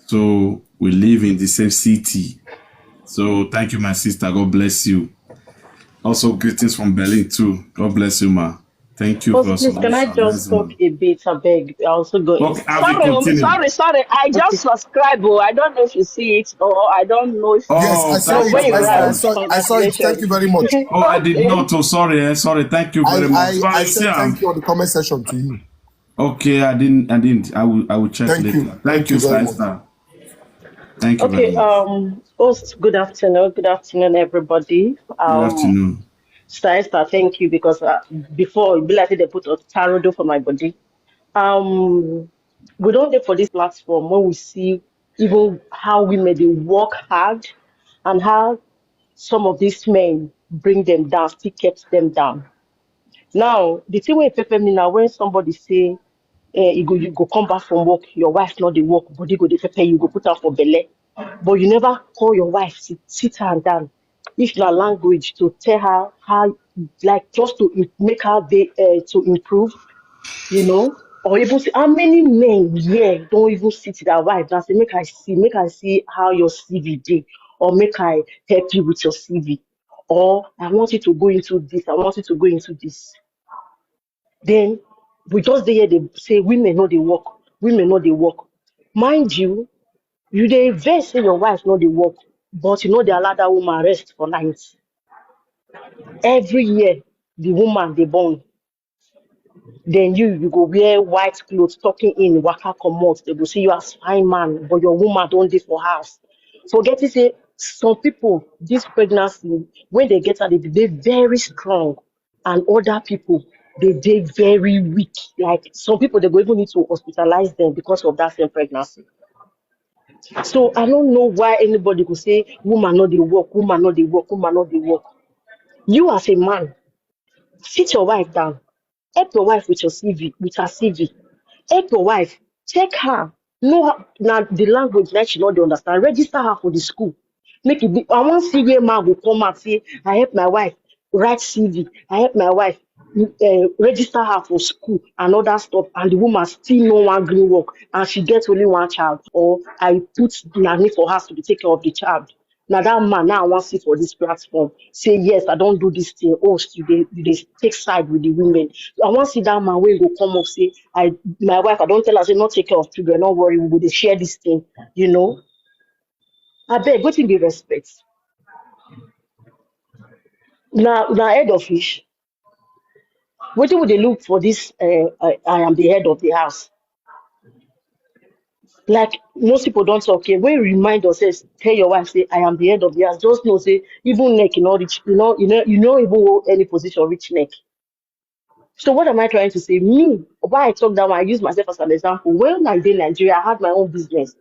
So we live in the same city. So thank you, my sister. God bless you. Also, greetings from Berlin too. God bless you, ma. Thank you for your Please, can I submission. just talk a bit? I beg. I also go Okay, I inside. will continue. Sorry. I Okay. just subscribe. Oh, I don't know if you see it, or I don't know if Yes, I Oh, saw but thank it. when you you very I write, much. saw. I saw it. Thank you congratulations. very much. Oh, I did Okay. not. Oh, sorry. Sorry. Thank you very much. I But said thank you on the comment section to you. okay, I didn't. I will check Thank you. later. Thank Thank you, you very much. Sister. Thank you very Okay. much. Host, good afternoon. Good afternoon, everybody. Good afternoon. Sister, thank you, because before it be like say they put a tarot for my body. We don't get for this platform when we see even how women they work hard and how some of these men bring them down, still kept them down. Now, the thing with pepper me now when somebody say you go come back from work, your wife not the work, body go dey pepper you, go put her for belle. But you never call your wife, sit her down. If na language to tell her how, like just to make her to improve, or even see how many men here don't even sit their wife and say, make I see how your CV dey, or make I help you with your CV, or I want you to go into this, I want you to go into this. Then we just dey here dey say women no dey work, women no dey work. Mind you, you dey vex say your wife no dey work, but you no dey allow that woman rest for night. Every year the woman dey born, then you go wear white clothes, talking in waka comot, they go see you as fine man, but your woman don dey for house. Forget to say some people this pregnancy, when they get her, they dey very strong, and other people they dey very weak. Like some people they go even need to hospitalize them because of that same pregnancy. So I don't know why anybody could say woman no dey work, woman no dey work, woman no dey work. You as a man, sit your wife down, help your wife with your CV, with her CV. Help your wife, check her, know her, now the language that she not dey understand, register her for the school. Make it be, I want see where man will come and say, I help my wife write CV, I help my wife register her for school and all that stuff, and the woman still no one green work, and she gets only one child, or I put nanny for her to take care of the child. Now that man now I want see for this platform say yes, I don't do this thing. Oh, they take side with the women. I want see that man when go come up say my wife, I don't tell her say not take care of children, don't worry, we will share this thing. I beg, what in the respect. Now head of fish. What would they look for this? I am the head of the house. Like most people don't talk here. When you remind ourselves, tell your wife, say, I am the head of the house. Just know, say, even neck, reach, you know, even hold any position, reach neck. So what am I trying to say? Me, why I talk that one, I use myself as an example. When I did in Nigeria, I had my own business.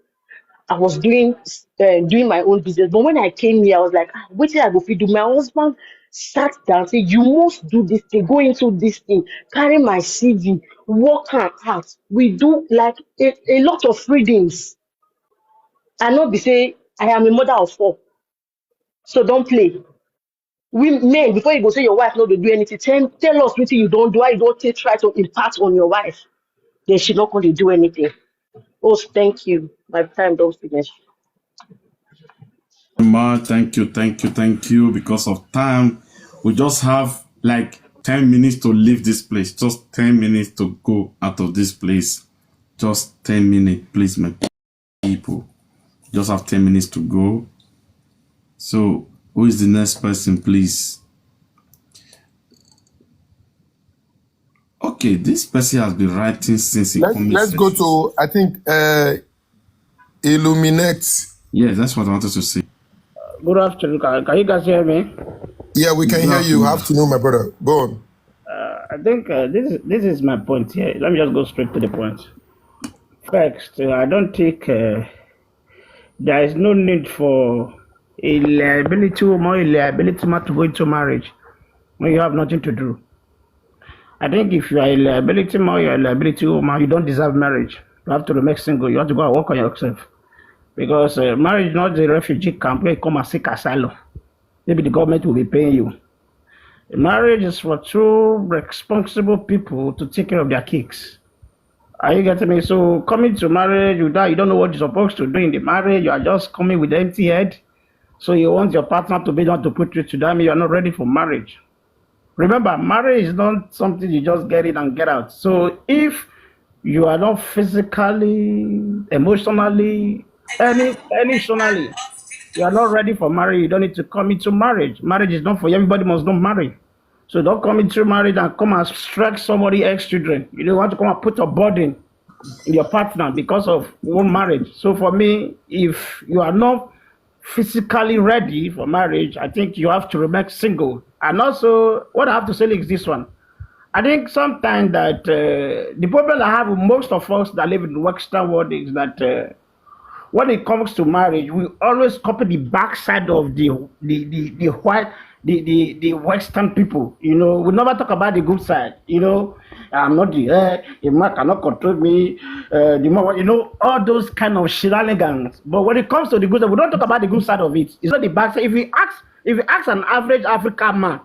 I was doing my own business. But when I came here, I was like, what did I go fit do? My husband sat down, say, you must do this thing, go into this thing, carry my CV, work her out. We do like a lot of freedoms. And not be say, I am a mother of 4. So don't play. We men, before you go say your wife not to do anything, tell us what you don't do, why you don't try to impart on your wife. Then she not going to do anything. Oh, thank you. My time don't finish. Ma, thank you. Because of time, we just have like 10 minutes to leave this place. Just 10 minutes to go out of this place. Just 10 minutes, please, my people. Just have 10 minutes to go. So, who is the next person, please? Okay, this person has been writing since he Let's go to, I think, Illuminate. Yes, that's what I wanted to say. Good afternoon. Can you guys hear me? Yeah, we can hear you. Have to know, my brother. Go on. I think this is my point here. Let me just go straight to the point. First, I don't think there is no need for a liability man to go into marriage when you have nothing to do. I think if you are a liability man, you are a liability woman, you don't deserve marriage. You have to remain single. You have to go and work on yourself. Because marriage is not a refugee camp where you come and seek asylum. Maybe the government will be paying you. Marriage is for two responsible people to take care of their kids. Are you getting me? So coming to marriage, you don't know what you're supposed to do in the marriage. You are just coming with an empty head. So you want your partner to be able to put you to them. You are not ready for marriage. Remember, marriage is not something you just get in and get out. So if you are not physically, emotionally, emotionally, you are not ready for marriage, you don't need to come into marriage. Marriage is not for you. Everybody must not marry. So don't come into marriage and come and strike somebody else's children. You don't want to come and put a burden in your partner because of one marriage. So for me, if you are not physically ready for marriage, I think you have to remain single. And also, what I have to say is this one. I think sometimes that the problem I have with most of us that live in the Western world is that when it comes to marriage, we always copy the backside of the white, the Western people. We never talk about the good side. I'm not the a man cannot control me. The more all those kind of shenanigans. But when it comes to the good side, we don't talk about the good side of it. It's not the bad side. If you ask an average African man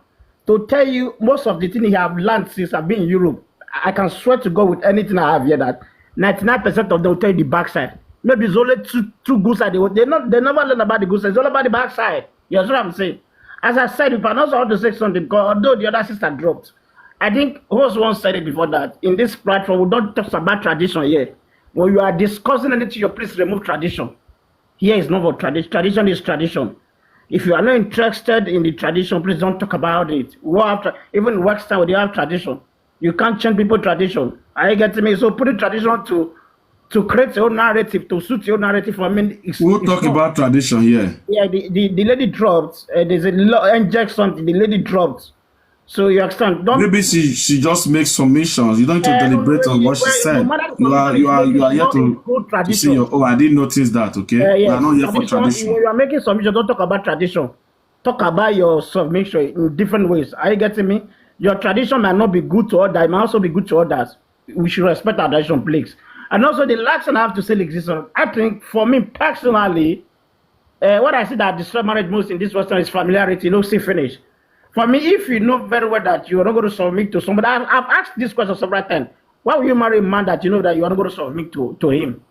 to tell you most of the things he have learned since I've been in Europe, I can swear to God with anything I have here that 99% of them will tell you the backside. Maybe it's only two good sides. They never learn about the good side. It's all about the backside. You know what I'm saying? As I said, if I also want to say something, because although the other sister dropped, I think host once said it before that in this platform we don't talk about tradition here. When you are discussing anything, you please remove tradition. Here is not about tradition. Tradition is tradition. If you are not interested in the tradition, please don't talk about it. Even in Western, they have tradition. You can't change people's tradition. Are you getting me? So put the tradition to create your own narrative, to suit your narrative. For me, we'll talk about tradition here. Yeah, the lady dropped. There's a inject something. The lady dropped. So you understand? Maybe she just makes submissions. You don't need to deliberate on what she said. You are here to say I didn't notice that. Okay, you are not here for tradition. You are making submission. Don't talk about tradition. Talk about your submission in different ways. Are you getting me? Your tradition might not be good to others. It might also be good to others. We should respect our tradition, please. And also the last thing I have to say exists. I think for me personally, what I see that destroys marriage most in this Western is familiarity. See finish. For me, if you know very well that you are not going to submit to somebody, I've asked this question several times. Why will you marry a man that you know that you are not going to submit to him?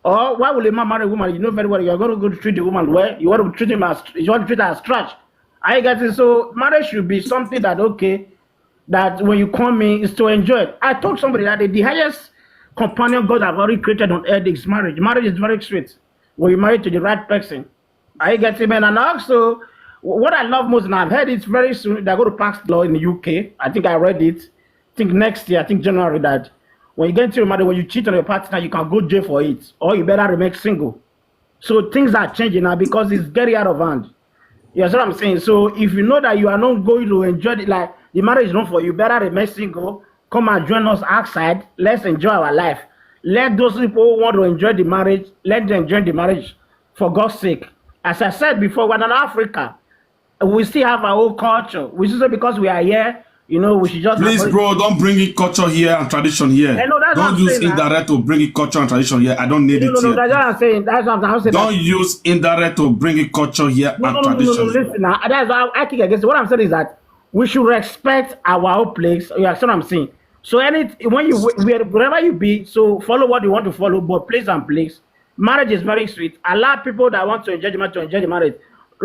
Or why will a man marry a woman you know very well you are going to go to treat the woman well? You want to treat her as trash. I get it. So marriage should be something that that when you come in is to enjoy it. I told somebody that the highest companion God have already created on earth is marriage. Marriage is very sweet when you marry to the right person. I get it, man. And also, what I love most, and I've heard it's very soon, they're going to pass law in the UK. I think I read it. I think next year, I think January, that when you get into a marriage, when you cheat on your partner, you can go jail for it, or you better remain single. So things are changing now because it's getting out of hand. You know what I'm saying? So if you know that you are not going to enjoy it, like the marriage is not for you, better remain single. Come and join us outside. Let's enjoy our life. Let those people who want to enjoy the marriage, let them enjoy the marriage for God's sake. As I said before, we're in Africa. We still have our own culture. We should say because we are here, we should just... Please, bro, don't bring in culture here and tradition here. Don't use indirect to bring in culture and tradition here. I don't need it here. That's what I'm saying. That's what I'm saying. Don't use indirect to bring in culture here and tradition. Listen, that's how I kick against it. What I'm saying is that we should respect our own place. You understand what I'm saying? So wherever you be, so follow what you want to follow, but place and place. Marriage is very sweet. Allow people that want to enjoy the marriage to enjoy the marriage.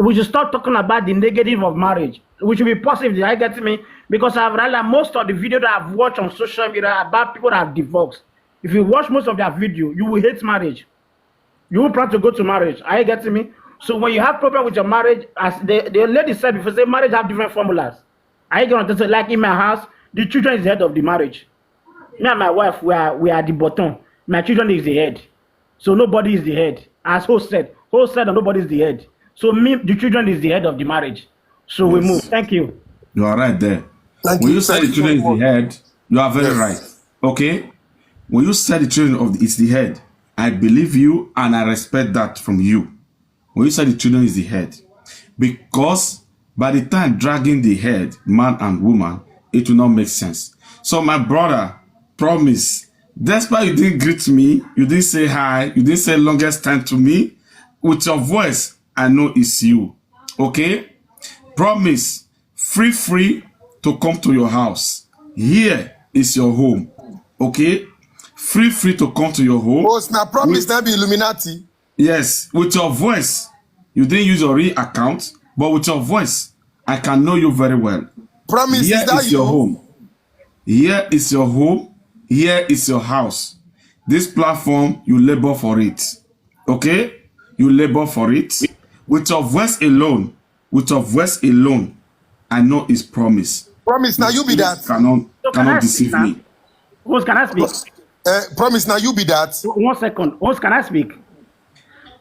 We should start talking about the negative of marriage. We should be positive. I get me? Because I've realized most of the video that I've watched on social media about people that have divorced. If you watch most of their video, you will hate marriage. You will plan to go to marriage. Are you getting me? So when you have problem with your marriage, as the lady said before, say marriage have different formulas. Are you going to say, like in my house, the children is the head of the marriage. Me and my wife, we are the bottom. My children is the head. So nobody is the head. As host said that nobody is the head. So me, the children is the head of the marriage. So we move. Thank you. You are right there. When you say the children is the head, you are very right. Okay? When you say the children is the head, I believe you and I respect that from you. When you say the children is the head. Because by the time dragging the head, man and woman, it will not make sense. So my brother, promise, despite you didn't greet me, you didn't say hi, you didn't say longest time to me, with your voice, I know it's you. Okay? Promise, free to come to your house. Here is your home. Okay? Free to come to your home. Oh, now promise that be Illuminati. Yes, with your voice. You didn't use your real account, but with your voice, I can know you very well. Promise, Here is that is your home. Here is your home. Here is your house. This platform, you labor for it. Okay? You labor for it. With your voice alone, I know it's promise. Promise, now you be that. Cannot deceive me. Once can I speak? Promise, now you be that. 1 second. Once can I speak?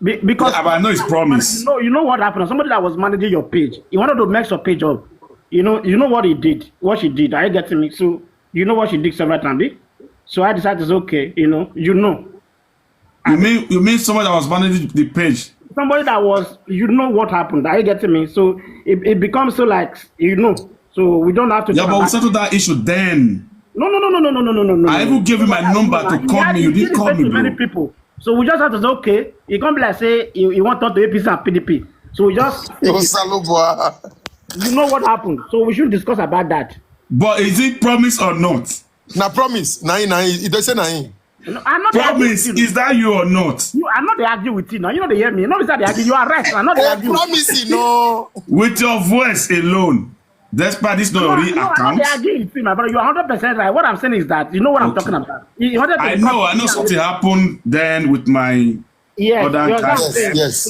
Because yeah, but I know it's promise. You know what happened? Somebody that was managing your page, he wanted to mess your page up. You know what he did, what she did. Are you getting me? So you know what she did several times. So I decided it's okay. You know. You mean somebody that was managing the page somebody that was, what happened. Are you getting me? So it becomes so like, so we don't have to. Yeah, talk but we about settled that issue then. No. I even gave you my number to call me. You didn't call me, many bro. people. So we just have to say, okay, you can't be like, say, you want to talk to APC and PDP. So we just, Yo, Salubwa. you know what happened. So we should discuss about that. But is it promise or not? Na promise. Na it does say na. I'm not Promise, arguing with you. is that you or not? I'm not arguing with you now. You know they hear me. Not that they argue. You are right. I'm not arguing. Promise, no. With your voice alone, despite this not your real I'm account. not arguing with you, my brother. You're 100% right. What I'm saying is that you know what I'm talking about. I know something happened then with my other guys. Yes.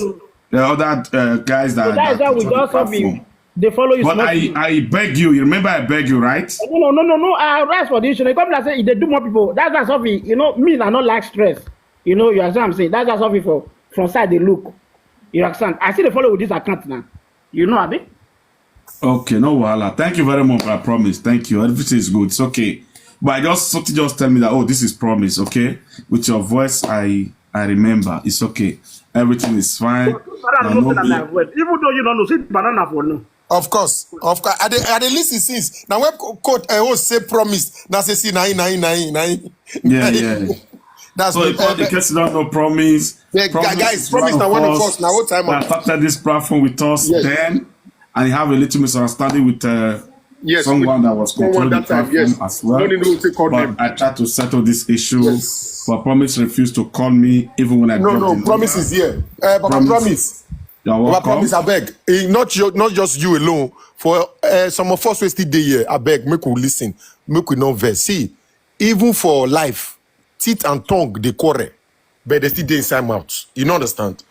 The other guys that. So that is why we just have they follow you. But I beg you. You remember I beg you, right? No. I rise for this issue. They come and say if they do more people. That's something. Me, I don't like stress. You understand what I'm saying? That's something from side they look. You understand? I see they follow with this account now. Abi? Okay, no wahala. Thank you very much. I promise. Thank you. Everything is good. It's okay. But something just tell me that this is promise. Okay, with your voice, I remember. It's okay. Everything is fine. Even though you don't know, see banana for no. Of course. I dey listen since. Now when quote say promise, now say see nine. Yeah. That's so the case don't know promise. Guys, promise now one of us. Now what time? That started this platform with us then, and you have a little misunderstanding with someone that was controlling the platform as well. But I tried to settle this issue. But promise refused to call me even when I No, promise is here. Papa promise. Papa promise, I beg. Not just you alone. For some of us we still dey here, I beg, make we listen, make we not vex. See, even for life, teeth and tongue they quarrel, but they still dey inside mouth. You don't understand?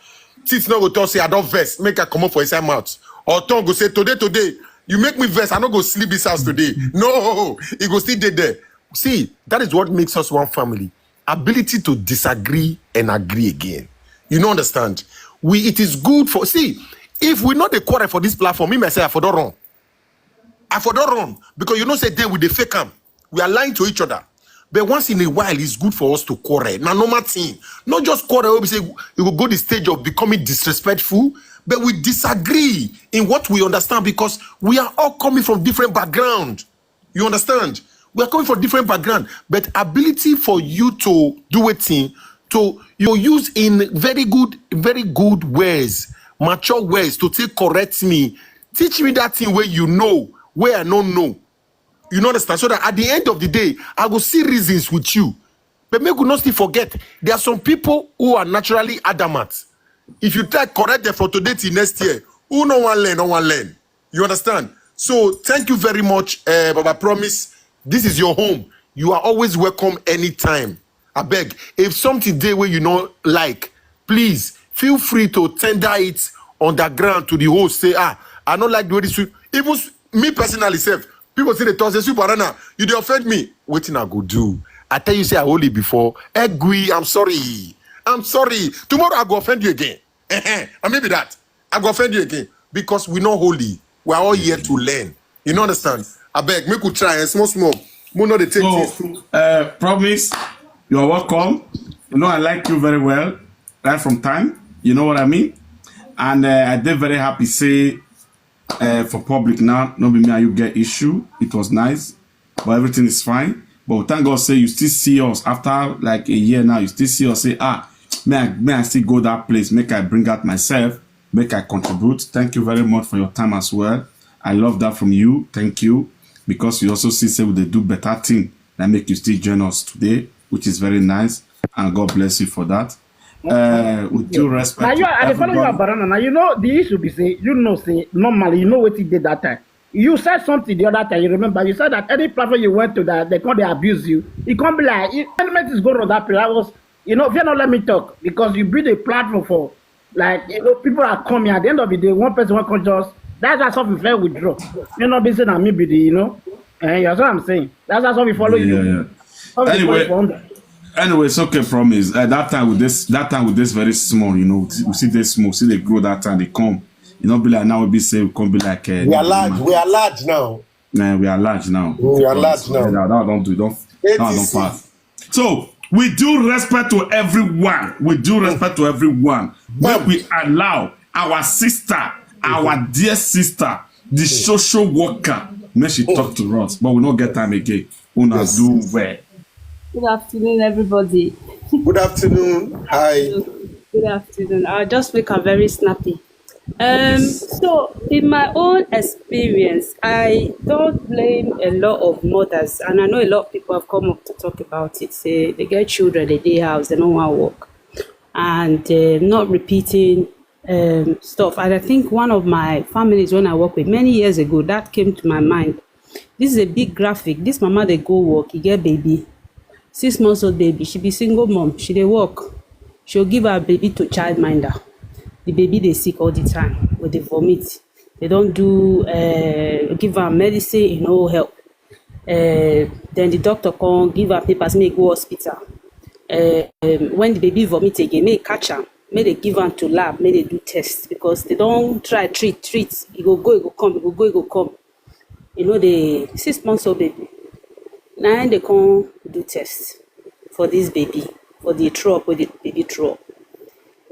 Teeth no go talk say I don't vex, make I come up for inside mouth. Or tongue go say today, you make me vex, I no go sleep this house today. No, it go still dey there. See, that is what makes us one family. Ability to disagree and agree again. You don't understand? It is good for, if we not the quarrel for this platform, me myself, I for don't run. Because say they with the fake am. We are lying to each other. But once in a while, it's good for us to quarrel. Now, normal thing. Not just quarrel, we say you will go the stage of becoming disrespectful, but we disagree in what we understand because we are all coming from different background. You understand? We are coming from different background, but ability for you to do a thing, to use in very good ways, mature ways to correct me, teach me that thing where where I don't know. You understand? So that at the end of the day, I will see reasons with you. But make you not still forget, there are some people who are naturally adamant. If you try correct them for today till next year, who no one learn. You understand? So thank you very much, Baba Promise. This is your home. You are always welcome anytime. I beg, if something day where you don't like, please feel free to tender it on the ground to the host. Say, I don't like the way this sweet. Even me personally, people say they talk, say, sweet banana, you dey offend me. Waiting I go do. I tell you, say I hold it before. Egui, I'm sorry. Tomorrow I go offend you again. And maybe that. I go offend you again. Because we're not holy. We're all here to learn. You know understand? I beg, make we try and small. We know the take Promise, you're welcome. I like you very well. Right from time. You know what I mean? And I did very happy say for public now, not be me and you get issue. It was nice. But everything is fine. But thank God say you still see us after like a year now, you still see us say, may I still go that place, make I bring out myself, make I contribute. Thank you very much for your time as well. I love that from you. Thank you. Because you also see say they do better thing that make you still join us today, which is very nice. And God bless you for that. With due respect. Now I follow you Barana. Now the issue be say, say normally what he did that time. You said something the other time, you remember, you said that any platform you went to that they abuse you. It can't be like element is going on that place. I was, if you not let me talk, because you build a platform for like people are coming at the end of the day, one person will come just that's something fair withdraw. You're not busy than me, and that's what I'm saying. That's how we follow you. Anyway, it's okay, promise. That time with this very small, we see this small, see they grow that time, they come. Be like now we say we can't be like we are large now. Nah, we are large now. That don't pass. So we do respect to everyone. Make we allow our sister, our dear sister, the social worker, may she talk to us, but we don't get time again. Una Yes. do well. Good afternoon, everybody. Good afternoon. Hi. Good afternoon. I'll just make her very snappy. Yes. So, in my own experience, I don't blame a lot of mothers, and I know a lot of people have come up to talk about it. Say they get children, they day house, they don't want to work, and not repeating stuff. And I think one of my families when I work with many years ago, that came to my mind. This is a big graphic. This mama they go work, you get baby, 6 months old baby. She be single mom. She dey work. She'll give her baby to childminder. The baby they sick all the time with the vomit. They don't do give her medicine, help. Then the doctor come give her papers, make go hospital. When the baby vomit again, may catch her, may they give her to lab, may they do tests because they don't try treat. It go, it go come, it go, it go come. The 6 months old baby. Now they come do tests for this baby, for the throw up with the baby throw up.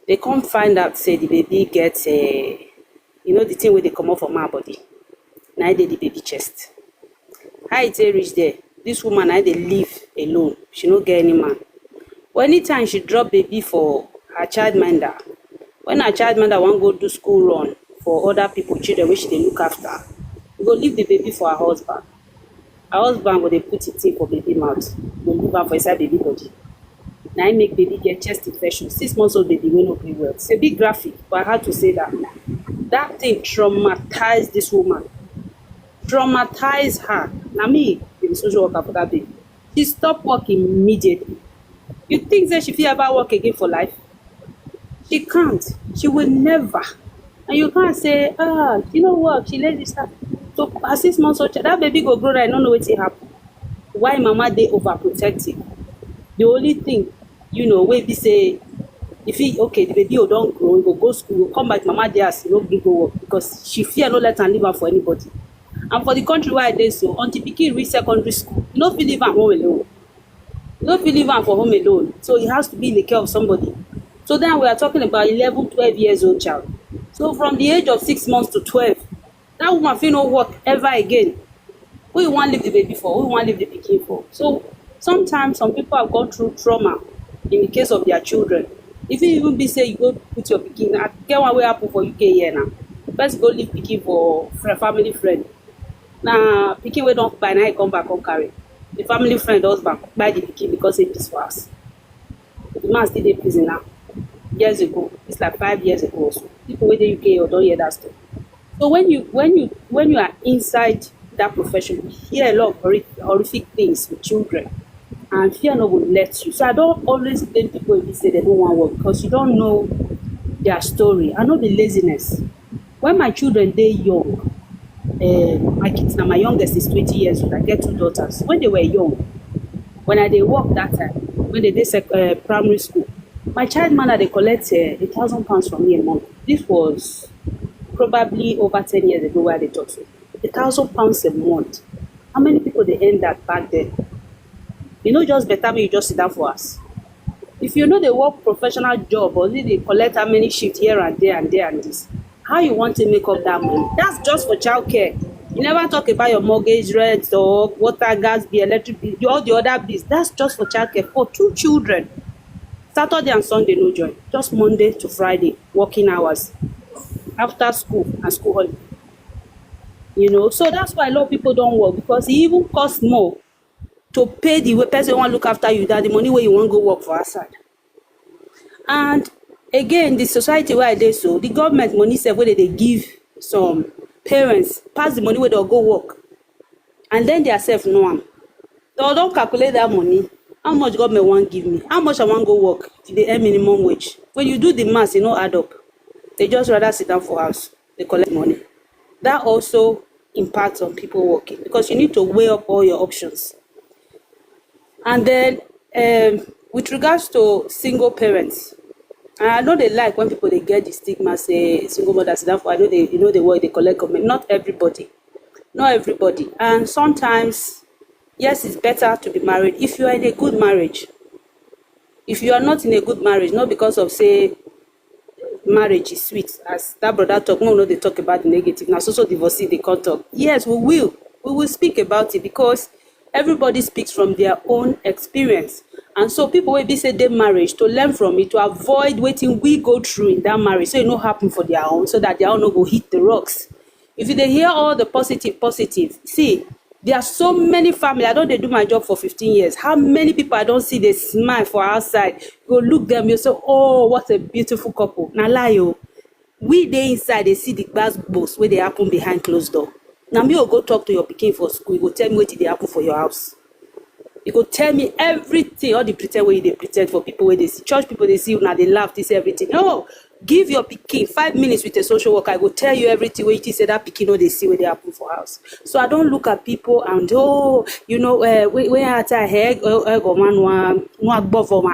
They come find out say the baby gets the thing where they come out from her body. Now they the baby chest. How it reach there? This woman now they live alone. She no get any man. But anytime she drop baby for her childminder, when her childminder want go do school run for other people, children which they look after, we go leave the baby for her husband. Her husband go they put it in for baby mouth, go leave her for inside baby body. Now I make baby get chest infection. 6 months old baby will not be well. It's a big graphic, but I had to say that. That thing traumatized this woman. Traumatized her. Now me, the social worker for that baby. She stopped working immediately. You think that she will ever work again for life? She can't. She will never. And you can't say, you know what? She let this happen. So her 6 months old, that baby go grow. I don't know what happen. Why mama they overprotective? The only thing, where we say, if the baby don't grow, he go school, go come back, mama there, no big go work because she fear no let her leave her for anybody. And for the country where I did so, until pikin reach secondary school, you no fit leave am home alone. You no fit leave am for home alone. So he has to be in the care of somebody. So then we are talking about 11, 12 years old child. So from the age of 6 months to 12, that woman fit no work ever again. Who you want leave the baby for? Who you want leave the pikin for? So sometimes some people have gone through trauma in the case of their children. If you even be say you go put your pikin, I get one way happen for UK here now. First go leave pikin for family friend. Now pikin we don't buy, now he come back come carry. The family friend husband buy the pikin because he peace for us. The man still in prison now. Years ago, it's like 5 years ago or so. People in the UK or don't hear that story. So when you are inside that profession, you hear a lot of horrific things with children, and fear no will let you. So I don't always blame people if they say they don't want to work because you don't know their story. I know the laziness. When my children they young, my kids now, my youngest is 20 years old. I get 2 daughters. When they were young, when I they work that time, when they did primary school, my child man they collect £1,000 from me a month. This was probably over 10 years ago where they talk to £1,000 a month. How many people they earn that back then? Just better me you just sit down for us. If you know they work professional job or they collect how many shifts here and there and there and this, how you want to make up that money? That's just for childcare. You never talk about your mortgage rent or water, gas bill, electric bill, all the other bills. That's just for childcare for 2 children. Saturday and Sunday no join. Just Monday to Friday, working hours. After school and school holiday. So that's why a lot of people don't work because it even costs more to pay the person who want to look after you than the money where you want to go work for outside. And again, the society where I did so, the government money said whether they give some parents pass the money where they'll go work. And then they self know them. They don't calculate that money. How much government want give me? How much I want go work if they earn minimum wage? When you do the math, add up. They just rather sit down for house. They collect money. That also impacts on people working because you need to weigh up all your options. And then with regards to single parents, I know they like when people they get the stigma, say single mothers. Therefore, I know the word they collect comment. Not everybody. And sometimes, yes, it's better to be married if you are in a good marriage. If you are not in a good marriage, not because of say marriage is sweet. As that brother talk, no, they talk about the negative. Now, so divorcee, they can't talk. Yes, we will. We will speak about it because everybody speaks from their own experience. And so people will be say their marriage to learn from it, to avoid waiting we go through in that marriage, so it no happen for their own, so that their own no go hit the rocks. If they hear all the positive, see, there are so many families. I don't they do my job for 15 years. How many people I don't see they smile for outside? You go look them, you say, oh, what a beautiful couple. Now lie yo. We they inside they see the glass boss where they happen behind closed door. Now me will go talk to your pikin for school. You go tell me what they happen for your house. You go tell me everything, all the pretend way they pretend for people where they see church people they see now they laugh, they say everything. No, give your pikin 5 minutes with a social worker. I go tell you everything where you say that pikin know they see where they happen for house. So I don't look at people and when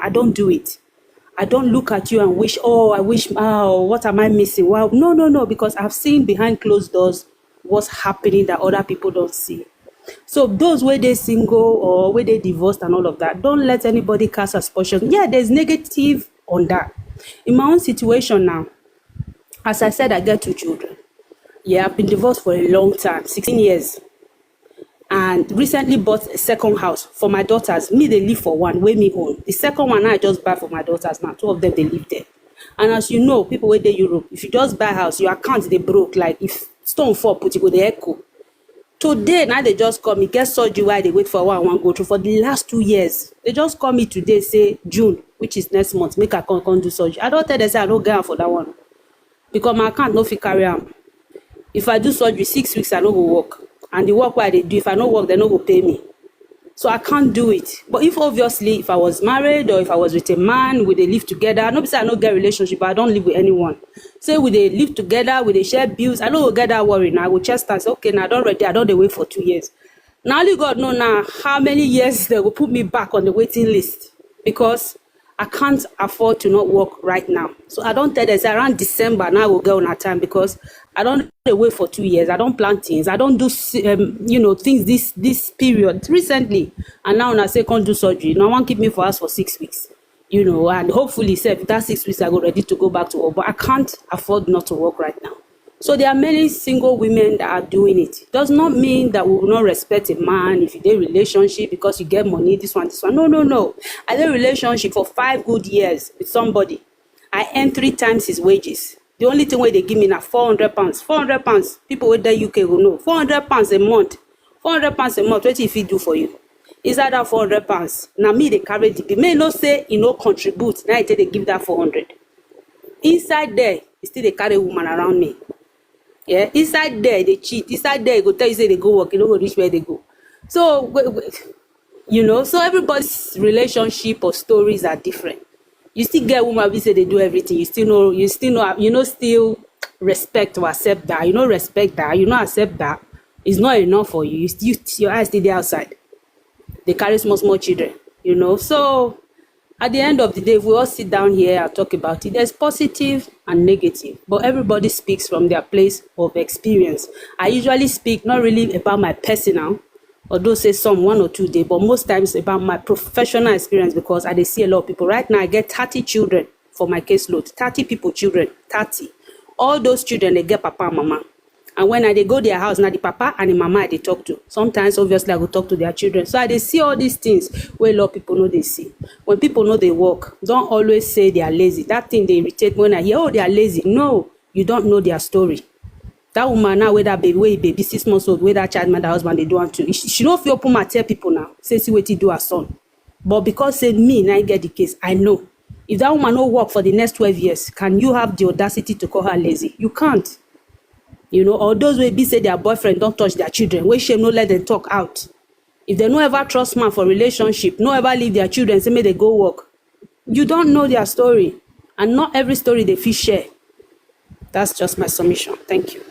I don't do it. I don't look at you and wish, what am I missing? Wow, no, because I've seen behind closed doors what's happening that other people don't see. So those where they single or where they divorced and all of that, don't let anybody cast aspersion. Yeah, there's negative on that. In my own situation now, as I said, I get 2 children. Yeah, I've been divorced for a long time, 16 years. And recently bought a second house for my daughters. Me, they live for one, where me own. The second one I just buy for my daughters now. 2 of them, they live there. And as you know, people where they Europe, if you just buy a house, your account, they broke. Like if stone fall, put you go, they echo. Today, now they just call me, get surgery while they wait for what I want to go through. For the last 2 years, they just call me today, say June, which is next month, make I come do surgery. I don't tell them, say I don't get am for that one. Because my account no fit carry am. If I do surgery 6 weeks, I no go work. And the work where they do, if I no work, they no go pay me. So I can't do it. But if obviously, if I was married or if I was with a man, we they live together, no say I no get relationship, but I don't live with anyone. Say we they live together, we they share bills, I don't get that worry now. I go just say, okay, now I don't ready, I don't wait for 2 years. Now only God know now how many years they will put me back on the waiting list. Because I can't afford to not work right now. So I don't tell them, say around December, now I will go on that time because I don't wait for 2 years. I don't plan things. I don't do, things this period recently. And now when I say can't do surgery, no one keep me for us for 6 weeks. And hopefully, say, after 6 weeks, I go ready to go back to work. But I can't afford not to work right now. So there are many single women that are doing it. Does not mean that we will not respect a man if you do a relationship because you get money, this one. No. I did a relationship for 5 good years with somebody. I earned 3 times his wages. The only thing where they give me now £400. £400. People with the UK will know. £400 a month. £400 a month. What if he do for you? Is that £400? Now me they carry the bill. May not say contribute. Now they give that 400. Inside there, still they carry a woman around me. Yeah, inside there they cheat. Inside there, go tell you say they go work, go reach where they go. So, so everybody's relationship or stories are different. You still get women who say they do everything. You still respect or accept that. Respect that. Accept that. It's not enough for you. Your eyes still there outside. They carry small children. So. At the end of the day, if we all sit down here and talk about it, there's positive and negative, but everybody speaks from their place of experience. I usually speak not really about my personal, although say some 1 or 2 days, but most times about my professional experience because I see a lot of people. Right now, I get 30 children for my caseload, 30 people, children, 30. All those children, they get papa and mama. And when they go their house, now the papa and the mama they talk to. Sometimes, obviously, I go talk to their children. So I see all these things where a lot of people know they see. When people know they work, don't always say they are lazy. That thing they irritate me when I hear, they are lazy. No, you don't know their story. That woman now, where that baby 6 months old, where that child, man, the husband, they do want to. She don't feel open my tell people now. Say, see what you do her son. But because say me, now I get the case, I know. If that woman don't work for the next 12 years, can you have the audacity to call her lazy? You can't. Or those will be say their boyfriend don't touch their children. Where shame no let them talk out. If they no ever trust man for relationship, no ever leave their children, say may they go work. You don't know their story. And not every story they feel share. That's just my submission. Thank you.